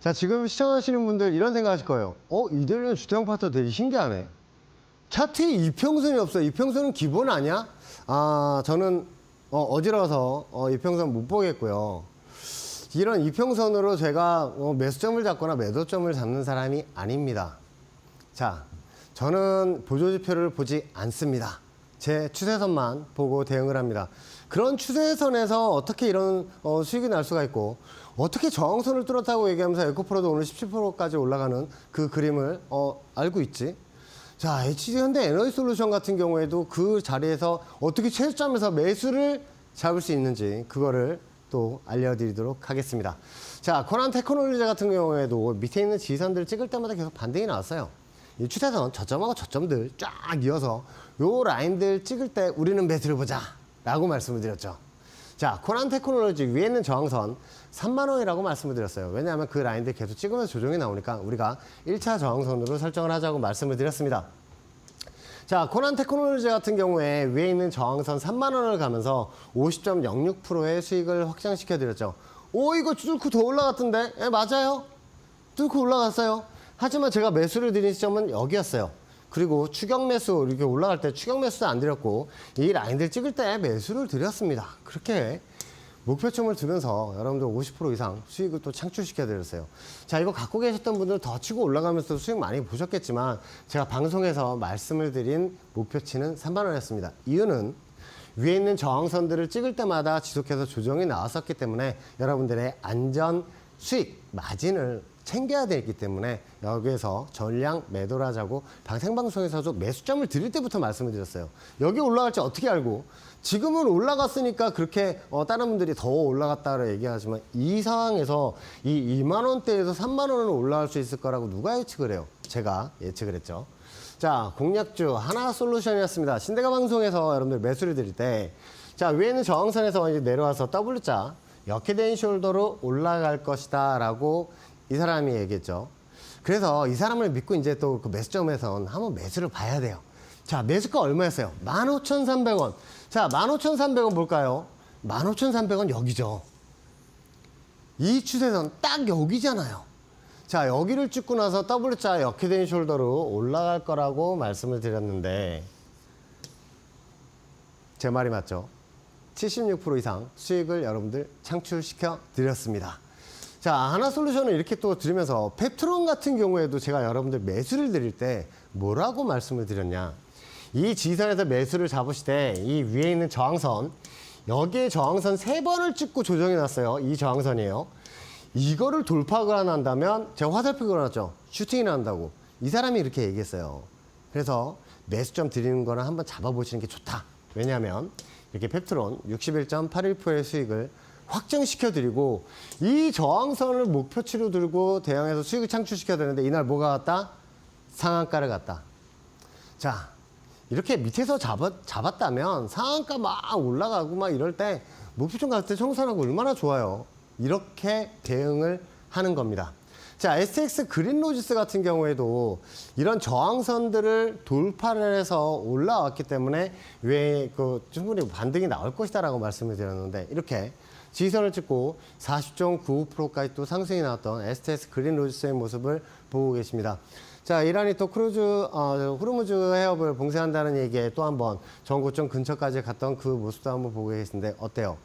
자, 지금 시청하시는 분들 이런 생각 하실 거예요. 이대리는 주택형 파트 되게 신기하네. 차트에 이평선이 없어요. 이평선은 기본 아니야? 저는 어지러워서 이평선 못 보겠고요. 이런 이평선으로 제가 매수점을 잡거나 매도점을 잡는 사람이 아닙니다. 자, 저는 보조지표를 보지 않습니다. 제 추세선만 보고 대응을 합니다. 그런 추세선에서 어떻게 이런 수익이 날 수가 있고 어떻게 저항선을 뚫었다고 얘기하면서 에코프로도 오늘 17%까지 올라가는 그 그림을 알고 있지. 자, HD현대 에너지솔루션 같은 경우에도 그 자리에서 어떻게 최저점에서 매수를 잡을 수 있는지 그거를 또 알려드리도록 하겠습니다. 자, 코난 테크놀로지 같은 경우에도 밑에 있는 지지선들을 찍을 때마다 계속 반등이 나왔어요. 이 추세선 저점하고 저점들 쫙 이어서 요 라인들 찍을 때 우리는 매수를 보자 라고 말씀을 드렸죠. 자, 코난 테크놀로지 위에 있는 저항선 3만 원이라고 말씀을 드렸어요. 왜냐하면 그 라인들 계속 찍으면서 조정이 나오니까 우리가 1차 저항선으로 설정을 하자고 말씀을 드렸습니다. 자, 코난 테크놀로지 같은 경우에 위에 있는 저항선 3만 원을 가면서 50.06%의 수익을 확장시켜 드렸죠. 오, 이거 뚫고 더 올라갔던데? 예, 맞아요. 뚫고 올라갔어요. 하지만 제가 매수를 드린 시점은 여기였어요. 그리고 추격 매수 이렇게 올라갈 때 추격 매수도 안 드렸고 이 라인들 찍을 때 매수를 드렸습니다. 그렇게 목표점을 두면서 여러분들 50% 이상 수익을 또 창출시켜 드렸어요. 자, 이거 갖고 계셨던 분들은 더 치고 올라가면서 수익 많이 보셨겠지만 제가 방송에서 말씀을 드린 목표치는 3만 원이었습니다. 이유는 위에 있는 저항선들을 찍을 때마다 지속해서 조정이 나왔었기 때문에 여러분들의 안전 수익 마진을 챙겨야 되기 때문에 여기에서 전량 매도를 하자고 생방송에서도 매수점을 드릴 때부터 말씀을 드렸어요. 여기 올라갈지 어떻게 알고 지금은 올라갔으니까 그렇게 다른 분들이 더 올라갔다고 얘기하지만 이 상황에서 이 2만 원대에서 3만 원은 올라갈 수 있을 거라고 누가 예측을 해요? 제가 예측을 했죠. 자, 공략주 하나솔루션이었습니다. 신대가 방송에서 여러분들 매수를 드릴 때 자, 위에는 저항선에서 이제 내려와서 W자 역헤드앤 숄더로 올라갈 것이다 라고 이 사람이 얘기했죠. 그래서 이 사람을 믿고 이제 또 그 매수점에선 한번 매수를 봐야 돼요. 자, 매수가 얼마였어요? 15,300원. 자, 15,300원 볼까요? 15,300원 여기죠. 이 추세선 딱 여기잖아요. 자, 여기를 찍고 나서 W자 역헤드앤 숄더로 올라갈 거라고 말씀을 드렸는데 제 말이 맞죠? 76% 이상 수익을 여러분들 창출시켜 드렸습니다. 자, 하나솔루션을 이렇게 또 드리면서 펩트론 같은 경우에도 제가 여러분들 매수를 드릴 때 뭐라고 말씀을 드렸냐. 이 지지선에서 매수를 잡으실 때 이 위에 있는 저항선, 여기에 저항선 3번을 찍고 조정이 났어요. 이 저항선이에요. 이거를 돌파가 난다면 제가 화살표 그려놨죠. 슈팅이 난다고. 이 사람이 이렇게 얘기했어요. 그래서 매수점 드리는 거는 한번 잡아보시는 게 좋다. 왜냐하면 이렇게 펩트론 61.81%의 수익을 확정시켜드리고 이 저항선을 목표치로 들고 대응해서 수익을 창출시켜야 되는데 이날 뭐가 갔다? 상한가를 갔다. 자, 이렇게 밑에서 잡았다면 상한가 막 올라가고 막 이럴 때 목표점 갔을 때 청산하고 얼마나 좋아요. 이렇게 대응을 하는 겁니다. 자, STX 그린로지스 같은 경우에도 이런 저항선들을 돌파를 해서 올라왔기 때문에 왜 충분히 반등이 나올 것이다라고 말씀을 드렸는데 이렇게 지지선을 찍고 40.95%까지 또 상승이 나왔던 STS 그린로지스의 모습을 보고 계십니다. 자, 이란이 또 후르무즈 해협을 봉쇄한다는 얘기에 또 한번 전고점 근처까지 갔던 그 모습도 한번 보고 계신데 어때요?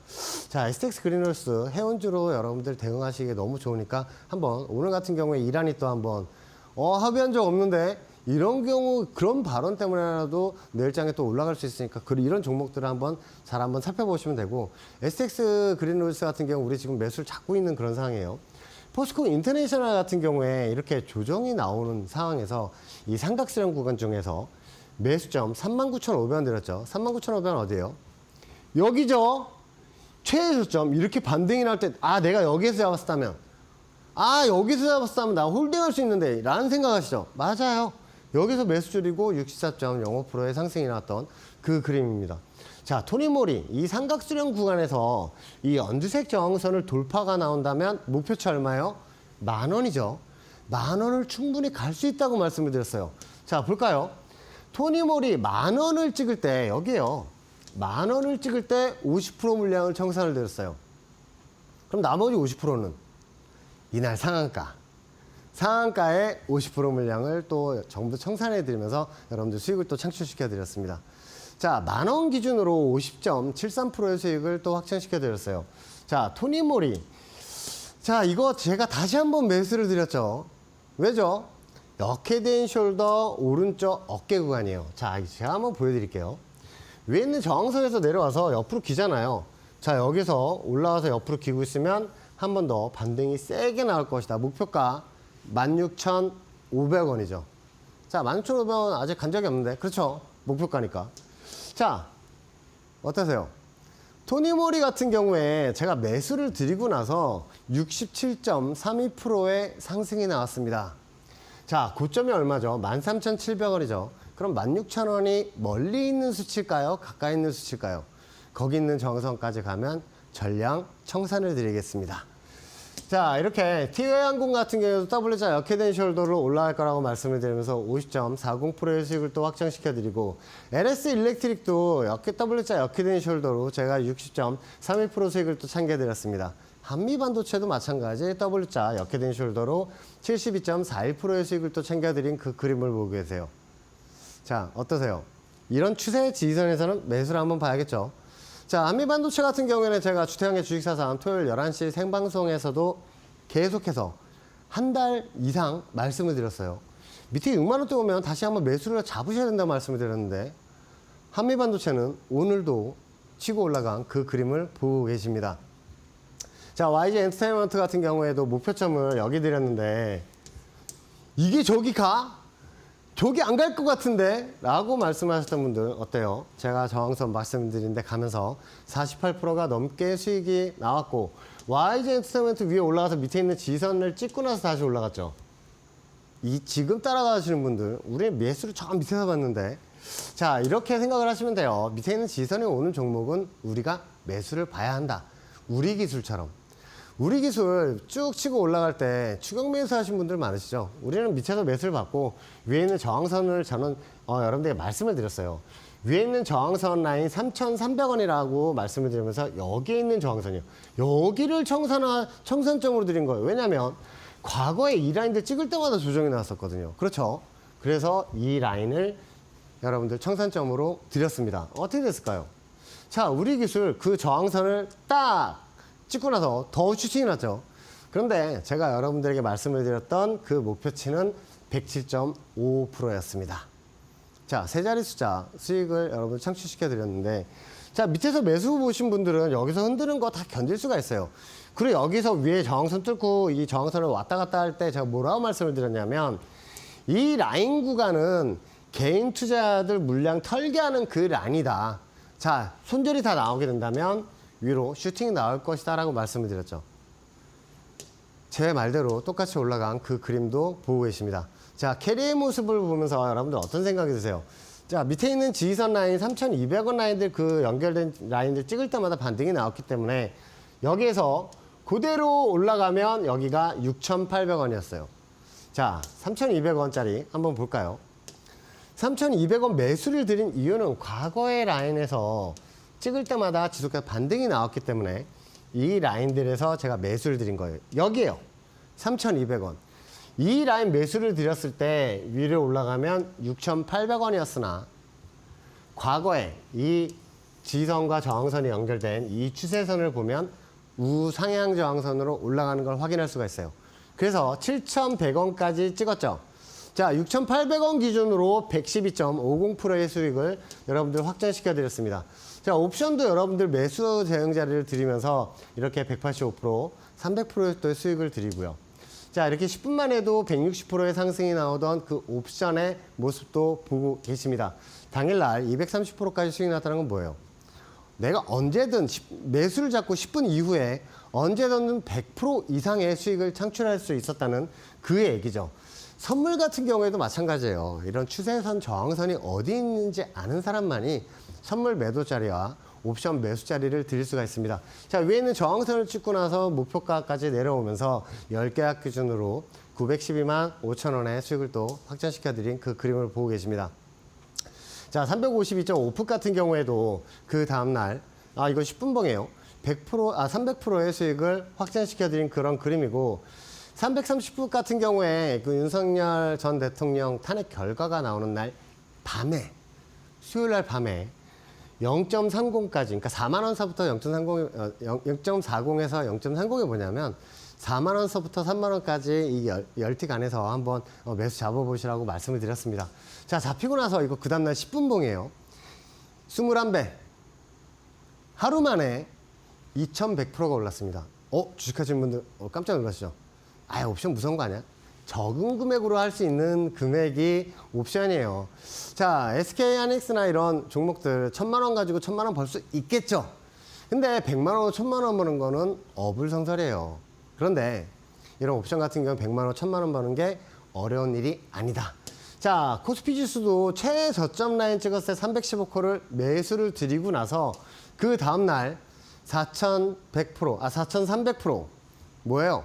자, STX 그린로지스 해운주로 여러분들 대응하시기에 너무 좋으니까 한번 오늘 같은 경우에 이란이 또 한번 합의한 적 없는데 이런 경우 그런 발언 때문에라도 내일장에 또 올라갈 수 있으니까 이런 종목들을 한번 살펴보시면 되고 STX 그린로지스 같은 경우 우리 지금 매수를 잡고 있는 그런 상황이에요. 포스코 인터내셔널 같은 경우에 이렇게 조정이 나오는 상황에서 이 삼각수렴 구간 중에서 매수점 39,500원 드렸죠. 39,500원 어디예요? 여기죠. 최저점 이렇게 반등이 날 때 내가 여기에서 잡았다면 여기서 잡았다면 나 홀딩할 수 있는데 라는 생각하시죠. 맞아요. 여기서 매수 줄이고 64.05%의 상승이 나왔던 그 그림입니다. 자, 토니모리 이 삼각수렴 구간에서 이 연두색 저항선을 돌파가 나온다면 목표치 얼마요? 10,000원이죠. 10,000원을 충분히 갈 수 있다고 말씀을 드렸어요. 자, 볼까요? 토니모리 10,000원을 찍을 때 여기에요. 10,000원을 찍을 때 50% 물량을 청산을 드렸어요. 그럼 나머지 50%는 이날 상한가의 50% 물량을 또 전부 청산해 드리면서 여러분들 수익을 또 창출시켜 드렸습니다. 자, 10,000원 기준으로 50.73%의 수익을 또 확정시켜 드렸어요. 자, 토니모리. 자, 이거 제가 다시 한번 매수를 드렸죠. 왜죠? 역헤드앤숄더 오른쪽 어깨 구간이에요. 자, 제가 한번 보여드릴게요. 위에 있는 저항선에서 내려와서 옆으로 기잖아요. 자, 여기서 올라와서 옆으로 기고 있으면 한 번 더 반등이 세게 나올 것이다. 목표가 16,500원이죠. 자, 16,500원 아직 간 적이 없는데. 그렇죠. 목표가니까. 자, 어떠세요? 토니모리 같은 경우에 제가 매수를 드리고 나서 67.32%의 상승이 나왔습니다. 자, 고점이 얼마죠? 13,700원이죠. 그럼 16,000원이 멀리 있는 수치일까요? 가까이 있는 수치일까요? 거기 있는 정선까지 가면 전량 청산을 드리겠습니다. 자, 이렇게 티웨이항공 같은 경우에도 W자 역회된 숄더로 올라갈 거라고 말씀을 드리면서 50.40%의 수익을 또 확정시켜 드리고, LS 일렉트릭도 W자 역회된 숄더로 제가 60.32% 수익을 또 챙겨 드렸습니다. 한미반도체도 마찬가지 W자 역회된 숄더로 72.41%의 수익을 또 챙겨 드린 그 그림을 보고 계세요. 자, 어떠세요? 이런 추세 지지선에서는 매수를 한번 봐야겠죠. 자, 한미반도체 같은 경우에는 제가 주태양의 주식사상 토요일 11시 생방송에서도 계속해서 한 달 이상 말씀을 드렸어요. 밑에 6만 원대 오면 다시 한번 매수를 잡으셔야 된다고 말씀을 드렸는데, 한미반도체는 오늘도 치고 올라간 그 그림을 보고 계십니다. 자, YG 엔터테인먼트 같은 경우에도 목표점을 여기 드렸는데, 이게 저기 가? 저기 안 갈 것 같은데? 라고 말씀하셨던 분들 어때요? 제가 저항선 말씀드린데 가면서 48%가 넘게 수익이 나왔고, YG 엔터테인먼트 위에 올라가서 밑에 있는 지선을 찍고 나서 다시 올라갔죠. 이 지금 따라가시는 분들, 우리 매수를 저 밑에서 봤는데, 자, 이렇게 생각을 하시면 돼요. 밑에 있는 지선이 오는 종목은 우리가 매수를 봐야 한다. 우리 기술처럼. 우리 기술 쭉 치고 올라갈 때 추격 매수 하신 분들 많으시죠? 우리는 밑에서 매수를 받고 위에 있는 저항선을 저는 여러분들에게 말씀을 드렸어요. 위에 있는 저항선 라인 3,300원이라고 말씀을 드리면서 여기에 있는 저항선이요. 여기를 청산점으로 드린 거예요. 왜냐하면 과거에 이 라인들 찍을 때마다 조정이 나왔었거든요. 그렇죠? 그래서 이 라인을 여러분들 청산점으로 드렸습니다. 어떻게 됐을까요? 자, 우리 기술 그 저항선을 딱 찍고 나서 더 슈팅이 났죠. 그런데 제가 여러분들에게 말씀을 드렸던 그 목표치는 107.55%였습니다. 자, 세 자리 숫자 수익을 여러분 창출시켜 드렸는데, 자, 밑에서 매수 보신 분들은 여기서 흔드는 거 다 견딜 수가 있어요. 그리고 여기서 위에 저항선 뚫고 이 저항선을 왔다 갔다 할 때 제가 뭐라고 말씀을 드렸냐면, 이 라인 구간은 개인 투자자들 물량 털게 하는 그 라인이다. 자, 손절이 다 나오게 된다면 위로 슈팅이 나올 것이다 라고 말씀을 드렸죠. 제 말대로 똑같이 올라간 그 그림도 보고 계십니다. 자, 캐리의 모습을 보면서 여러분들 어떤 생각이 드세요? 자, 밑에 있는 지지선 라인 3,200원 라인들, 그 연결된 라인들 찍을 때마다 반등이 나왔기 때문에 여기에서 그대로 올라가면 여기가 6,800원이었어요. 자, 3,200원짜리 한번 볼까요? 3,200원 매수를 드린 이유는 과거의 라인에서 찍을 때마다 지속해서 반등이 나왔기 때문에 이 라인들에서 제가 매수를 드린 거예요. 여기에요. 3,200원. 이 라인 매수를 드렸을 때 위로 올라가면 6,800원이었으나 과거에 이 지지선과 저항선이 연결된 이 추세선을 보면 우상향 저항선으로 올라가는 걸 확인할 수가 있어요. 그래서 7,100원까지 찍었죠. 자, 6,800원 기준으로 112.50%의 수익을 여러분들 확정시켜 드렸습니다. 자, 옵션도 여러분들 매수 대응 자리를 드리면서 이렇게 185%, 300%의 수익을 드리고요. 자, 이렇게 10분 만에도 160%의 상승이 나오던 그 옵션의 모습도 보고 계십니다. 당일날 230%까지 수익이 났다는 건 뭐예요? 내가 언제든 매수를 잡고 10분 이후에 언제든 100% 이상의 수익을 창출할 수 있었다는 그 얘기죠. 선물 같은 경우에도 마찬가지예요. 이런 추세선, 저항선이 어디 있는지 아는 사람만이 선물 매도 자리와 옵션 매수 자리를 드릴 수가 있습니다. 자, 위에 있는 저항선을 찍고 나서 목표가까지 내려오면서 10계약 기준으로 912만 5천 원의 수익을 또 확정시켜 드린 그 그림을 보고 계십니다. 자, 352.5풋 같은 경우에도 그 다음날, 이거 10분봉이에요. 300%의 수익을 확정시켜 드린 그런 그림이고, 330풋 같은 경우에 그 윤석열 전 대통령 탄핵 결과가 나오는 날 밤에, 수요일 날 밤에 0.30까지, 그러니까 4만 원서부터 0.40에서 0.30이 뭐냐면 4만 원서부터 3만 원까지 이 열틱 안에서 한번 매수 잡아보시라고 말씀을 드렸습니다. 자, 잡히고 나서 이거 그 다음날 10분봉이에요. 21배. 하루 만에 2100%가 올랐습니다. 주식하시는 분들 깜짝 놀라시죠? 옵션 무서운 거 아니야? 적은 금액으로 할 수 있는 금액이 옵션이에요. 자, SK하이닉스나 이런 종목들 1000만 원 가지고 1000만 원 벌 수 있겠죠? 근데 100만 원, 1000만 원 버는 거는 어불성설이에요. 그런데 이런 옵션 같은 경우는 100만 원, 1000만 원 버는 게 어려운 일이 아니다. 자, 코스피 지수도 최저점 라인 찍었을 때 315코를 매수를 드리고 나서 그 다음날 4300% 뭐예요?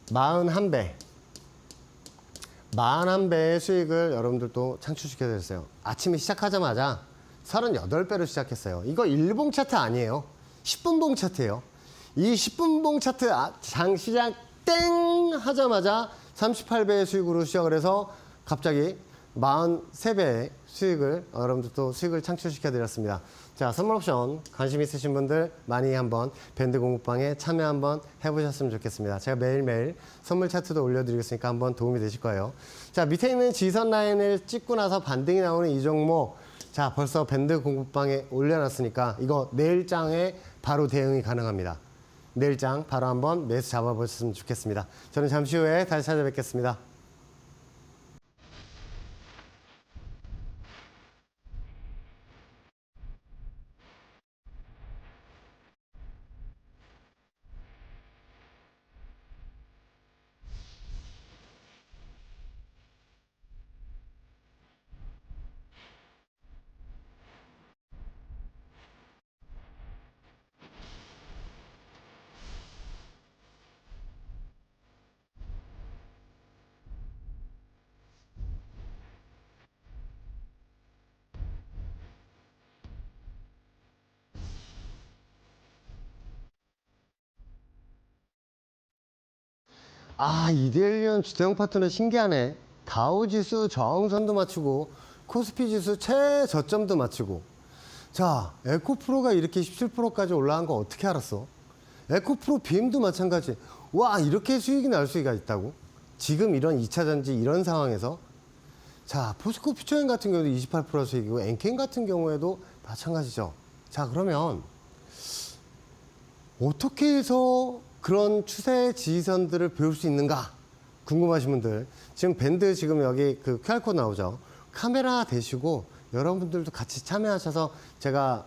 41배. 41배의 수익을 여러분들도 창출시켜드렸어요. 아침에 시작하자마자 38배로 시작했어요. 이거 1봉 차트 아니에요. 10분봉 차트예요. 이 10분봉 차트 장시장 땡 하자마자 38배의 수익으로 시작을 해서 갑자기 43배의 수익을 여러분들도 수익을 창출시켜드렸습니다. 자, 선물 옵션 관심 있으신 분들 많이 한번 밴드 공부방에 참여 한번 해보셨으면 좋겠습니다. 제가 매일매일 선물 차트도 올려드리겠으니까 한번 도움이 되실 거예요. 자, 밑에 있는 지선 라인을 찍고 나서 반등이 나오는 이 종목, 자, 벌써 밴드 공부방에 올려놨으니까 이거 내일장에 바로 대응이 가능합니다. 내일장 바로 한번 매수 잡아보셨으면 좋겠습니다. 저는 잠시 후에 다시 찾아뵙겠습니다. 이데일리언 주대형 파트너 신기하네. 다우지수 저항선도 맞추고 코스피 지수 최저점도 맞추고. 자, 에코프로가 이렇게 17%까지 올라간 거 어떻게 알았어? 에코프로 BM도 마찬가지. 와, 이렇게 수익이 날 수가 있다고? 지금 이런 2차전지 이런 상황에서. 자, 포스코 퓨처인 같은 경우도 28% 수익이고 엔케인 같은 경우에도 마찬가지죠. 자, 그러면 어떻게 해서 그런 추세 지지선들을 배울 수 있는가 궁금하신 분들, 지금 밴드 지금 여기 그 QR코드 나오죠. 카메라 대시고 여러분들도 같이 참여하셔서 제가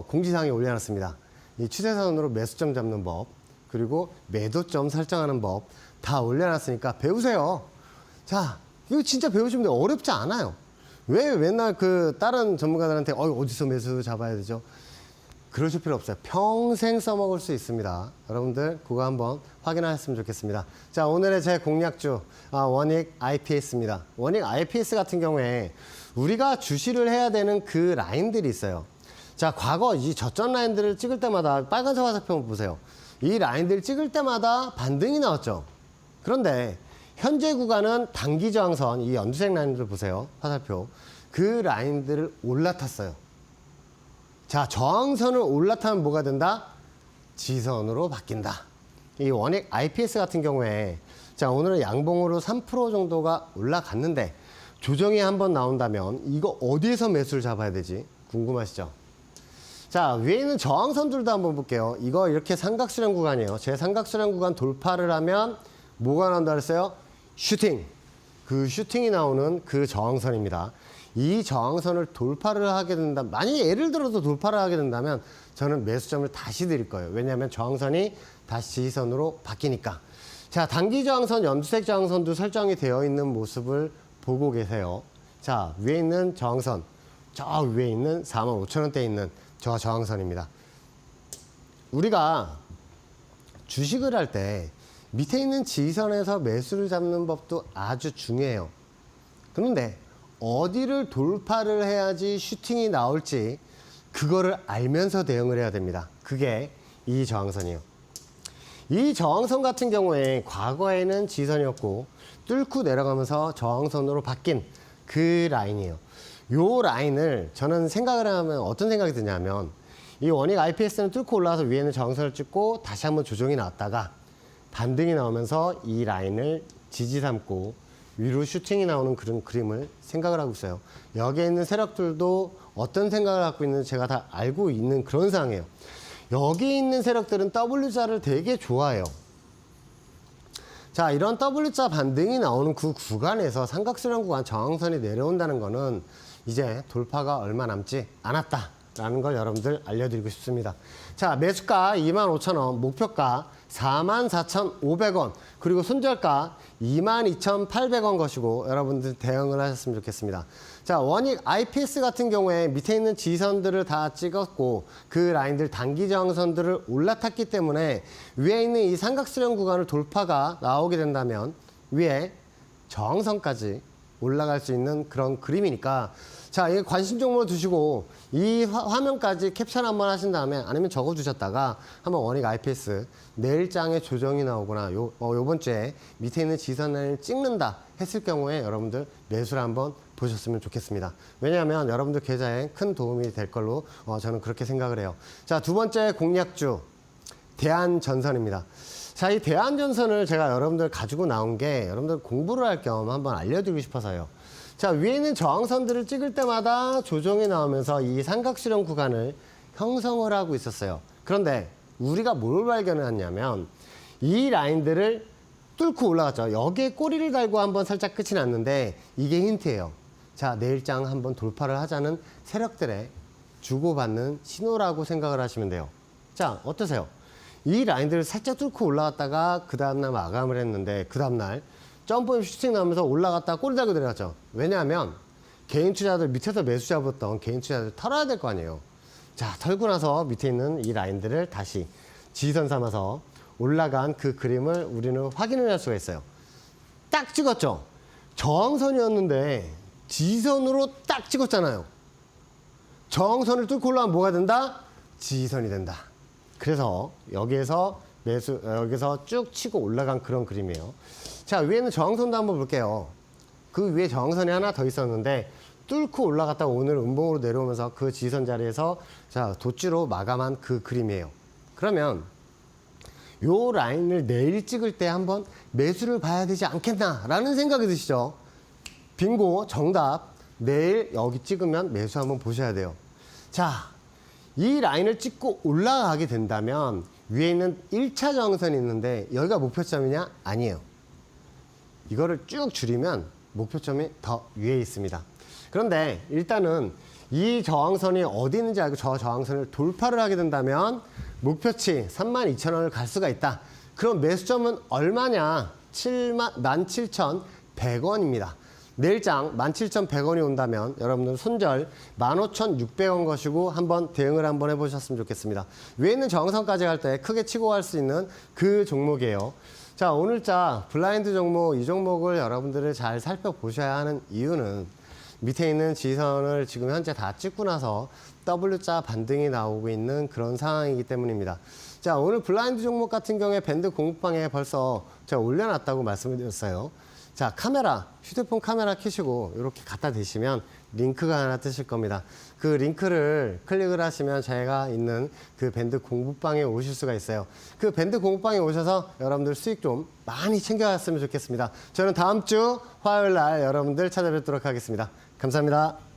공지사항에 올려놨습니다. 이 추세선으로 매수점 잡는 법, 그리고 매도점 설정하는 법 다 올려놨으니까 배우세요. 자, 이거 진짜 배우시면 돼요. 어렵지 않아요. 왜 맨날 그 다른 전문가들한테 어디서 매수 잡아야 되죠? 그러실 필요 없어요. 평생 써먹을 수 있습니다. 여러분들 그거 한번 확인하셨으면 좋겠습니다. 자, 오늘의 제 공략주 원익 IPS입니다. 원익 IPS 같은 경우에 우리가 주시를 해야 되는 그 라인들이 있어요. 자, 과거 이 저점 라인들을 찍을 때마다 빨간색 화살표 보세요. 이 라인들을 찍을 때마다 반등이 나왔죠. 그런데 현재 구간은 단기 저항선, 이 연두색 라인들 보세요. 화살표. 그 라인들을 올라탔어요. 자, 저항선을 올라타면 뭐가 된다? 지선으로 바뀐다. 이 원익 IPS 같은 경우에 자, 오늘은 양봉으로 3% 정도가 올라갔는데 조정이 한번 나온다면 이거 어디에서 매수를 잡아야 되지? 궁금하시죠? 자, 위에 있는 저항선들도 한번 볼게요. 이거 이렇게 삼각수렴 구간이에요. 제 삼각수렴 구간 돌파를 하면 뭐가 나온다 그랬어요? 슈팅. 그 슈팅이 나오는 그 저항선입니다. 이 저항선을 돌파를 하게 된다. 만약에 예를 들어서 돌파를 하게 된다면 저는 매수점을 다시 드릴 거예요. 왜냐하면 저항선이 다시 지지선으로 바뀌니까. 자, 단기 저항선, 연두색 저항선도 설정이 되어 있는 모습을 보고 계세요. 자, 위에 있는 저항선, 저 위에 있는 45,000원대에 있는 저 저항선입니다. 우리가 주식을 할 때 밑에 있는 지지선에서 매수를 잡는 법도 아주 중요해요. 그런데 어디를 돌파를 해야지 슈팅이 나올지 그거를 알면서 대응을 해야 됩니다. 그게 이 저항선이에요. 이 저항선 같은 경우에 과거에는 지지선이었고 뚫고 내려가면서 저항선으로 바뀐 그 라인이에요. 요 라인을 저는 생각을 하면 어떤 생각이 드냐면 이 원익 IPS는 뚫고 올라와서 위에는 저항선을 찍고 다시 한번 조정이 나왔다가 반등이 나오면서 이 라인을 지지 삼고 위로 슈팅이 나오는 그런 그림을 생각을 하고 있어요. 여기에 있는 세력들도 어떤 생각을 갖고 있는지 제가 다 알고 있는 그런 상황이에요. 여기 있는 세력들은 W자를 되게 좋아해요. 자, 이런 W자 반등이 나오는 그 구간에서 삼각수렴 구간 저항선이 내려온다는 거는 이제 돌파가 얼마 남지 않았다라는 걸 여러분들 알려드리고 싶습니다. 자, 매수가 25,000원, 목표가 44,500원, 그리고 손절가 22,800원 것이고 여러분들 대응을 하셨으면 좋겠습니다. 자, 원익 IPS 같은 경우에 밑에 있는 지선들을 다 찍었고 그 라인들 단기 저항선들을 올라탔기 때문에 위에 있는 이 삼각수렴 구간을 돌파가 나오게 된다면 위에 저항선까지 올라갈 수 있는 그런 그림이니까 자, 이 관심 종목을 두시고 이 화면까지 캡처 한번 하신 다음에 아니면 적어 주셨다가 한번 원익 IPS 내일장에 조정이 나오거나 요번 주에 밑에 있는 지선을 찍는다 했을 경우에 여러분들 매수를 한번 보셨으면 좋겠습니다. 왜냐하면 여러분들 계좌에 큰 도움이 될 걸로 저는 그렇게 생각을 해요. 자, 두 번째 공략주 대한전선입니다. 자, 이 대한전선을 제가 여러분들 가지고 나온 게 여러분들 공부를 할 겸 한번 알려드리고 싶어서요. 자, 위에 있는 저항선들을 찍을 때마다 조정이 나오면서 이 삼각수렴 구간을 형성을 하고 있었어요. 그런데 우리가 뭘 발견했냐면 이 라인들을 뚫고 올라갔죠. 여기에 꼬리를 달고 한번 살짝 끝이 났는데 이게 힌트예요. 자, 내일장 한번 돌파를 하자는 세력들의 주고받는 신호라고 생각을 하시면 돼요. 자, 어떠세요? 이 라인들을 살짝 뚫고 올라갔다가 그 다음날 마감을 했는데 그 다음날 점프 슈팅 나오면서 올라갔다가 꼬리 달고 내려갔죠. 왜냐하면 개인 투자들 밑에서 매수 잡았던 개인 투자들 털어야 될 거 아니에요. 자, 털고 나서 밑에 있는 이 라인들을 다시 지선 삼아서 올라간 그 그림을 우리는 확인을 할 수가 있어요. 딱 찍었죠. 저항선이었는데 지선으로 딱 찍었잖아요. 저항선을 뚫고 올라가면 뭐가 된다? 지선이 된다. 그래서 여기에서 여기서 쭉 치고 올라간 그런 그림이에요. 자, 위에는 저항선도 한번 볼게요. 그 위에 저항선이 하나 더 있었는데 뚫고 올라갔다가 오늘 음봉으로 내려오면서 그 지선 자리에서 자, 도주로 마감한 그 그림이에요. 그러면 요 라인을 내일 찍을 때 한번 매수를 봐야 되지 않겠나라는 생각이 드시죠? 빙고 정답. 내일 여기 찍으면 매수 한번 보셔야 돼요. 자, 이 라인을 찍고 올라가게 된다면 위에 있는 1차 저항선이 있는데 여기가 목표점이냐? 아니에요. 이거를 쭉 줄이면 목표점이 더 위에 있습니다. 그런데 일단은 이 저항선이 어디 있는지 알고 저 저항선을 돌파를 하게 된다면 목표치 32,000원을 갈 수가 있다. 그럼 매수점은 얼마냐? 17,100원입니다. 내일장 17,100원이 온다면 여러분들 손절 15,600원 것이고 한번 대응을 한번 해보셨으면 좋겠습니다. 위에 있는 저항선까지 갈 때 크게 치고 갈 수 있는 그 종목이에요. 자, 오늘자 블라인드 종목, 이 종목을 여러분들을 잘 살펴보셔야 하는 이유는 밑에 있는 지선을 지금 현재 다 찍고 나서 W자 반등이 나오고 있는 그런 상황이기 때문입니다. 자, 오늘 블라인드 종목 같은 경우에 밴드 공급방에 벌써 제가 올려놨다고 말씀을 드렸어요. 자, 카메라, 휴대폰 카메라 켜시고 이렇게 갖다 대시면 링크가 하나 뜨실 겁니다. 그 링크를 클릭을 하시면 저희가 있는 그 밴드 공부방에 오실 수가 있어요. 그 밴드 공부방에 오셔서 여러분들 수익 좀 많이 챙겨갔으면 좋겠습니다. 저는 다음 주 화요일 날 여러분들 찾아뵙도록 하겠습니다. 감사합니다.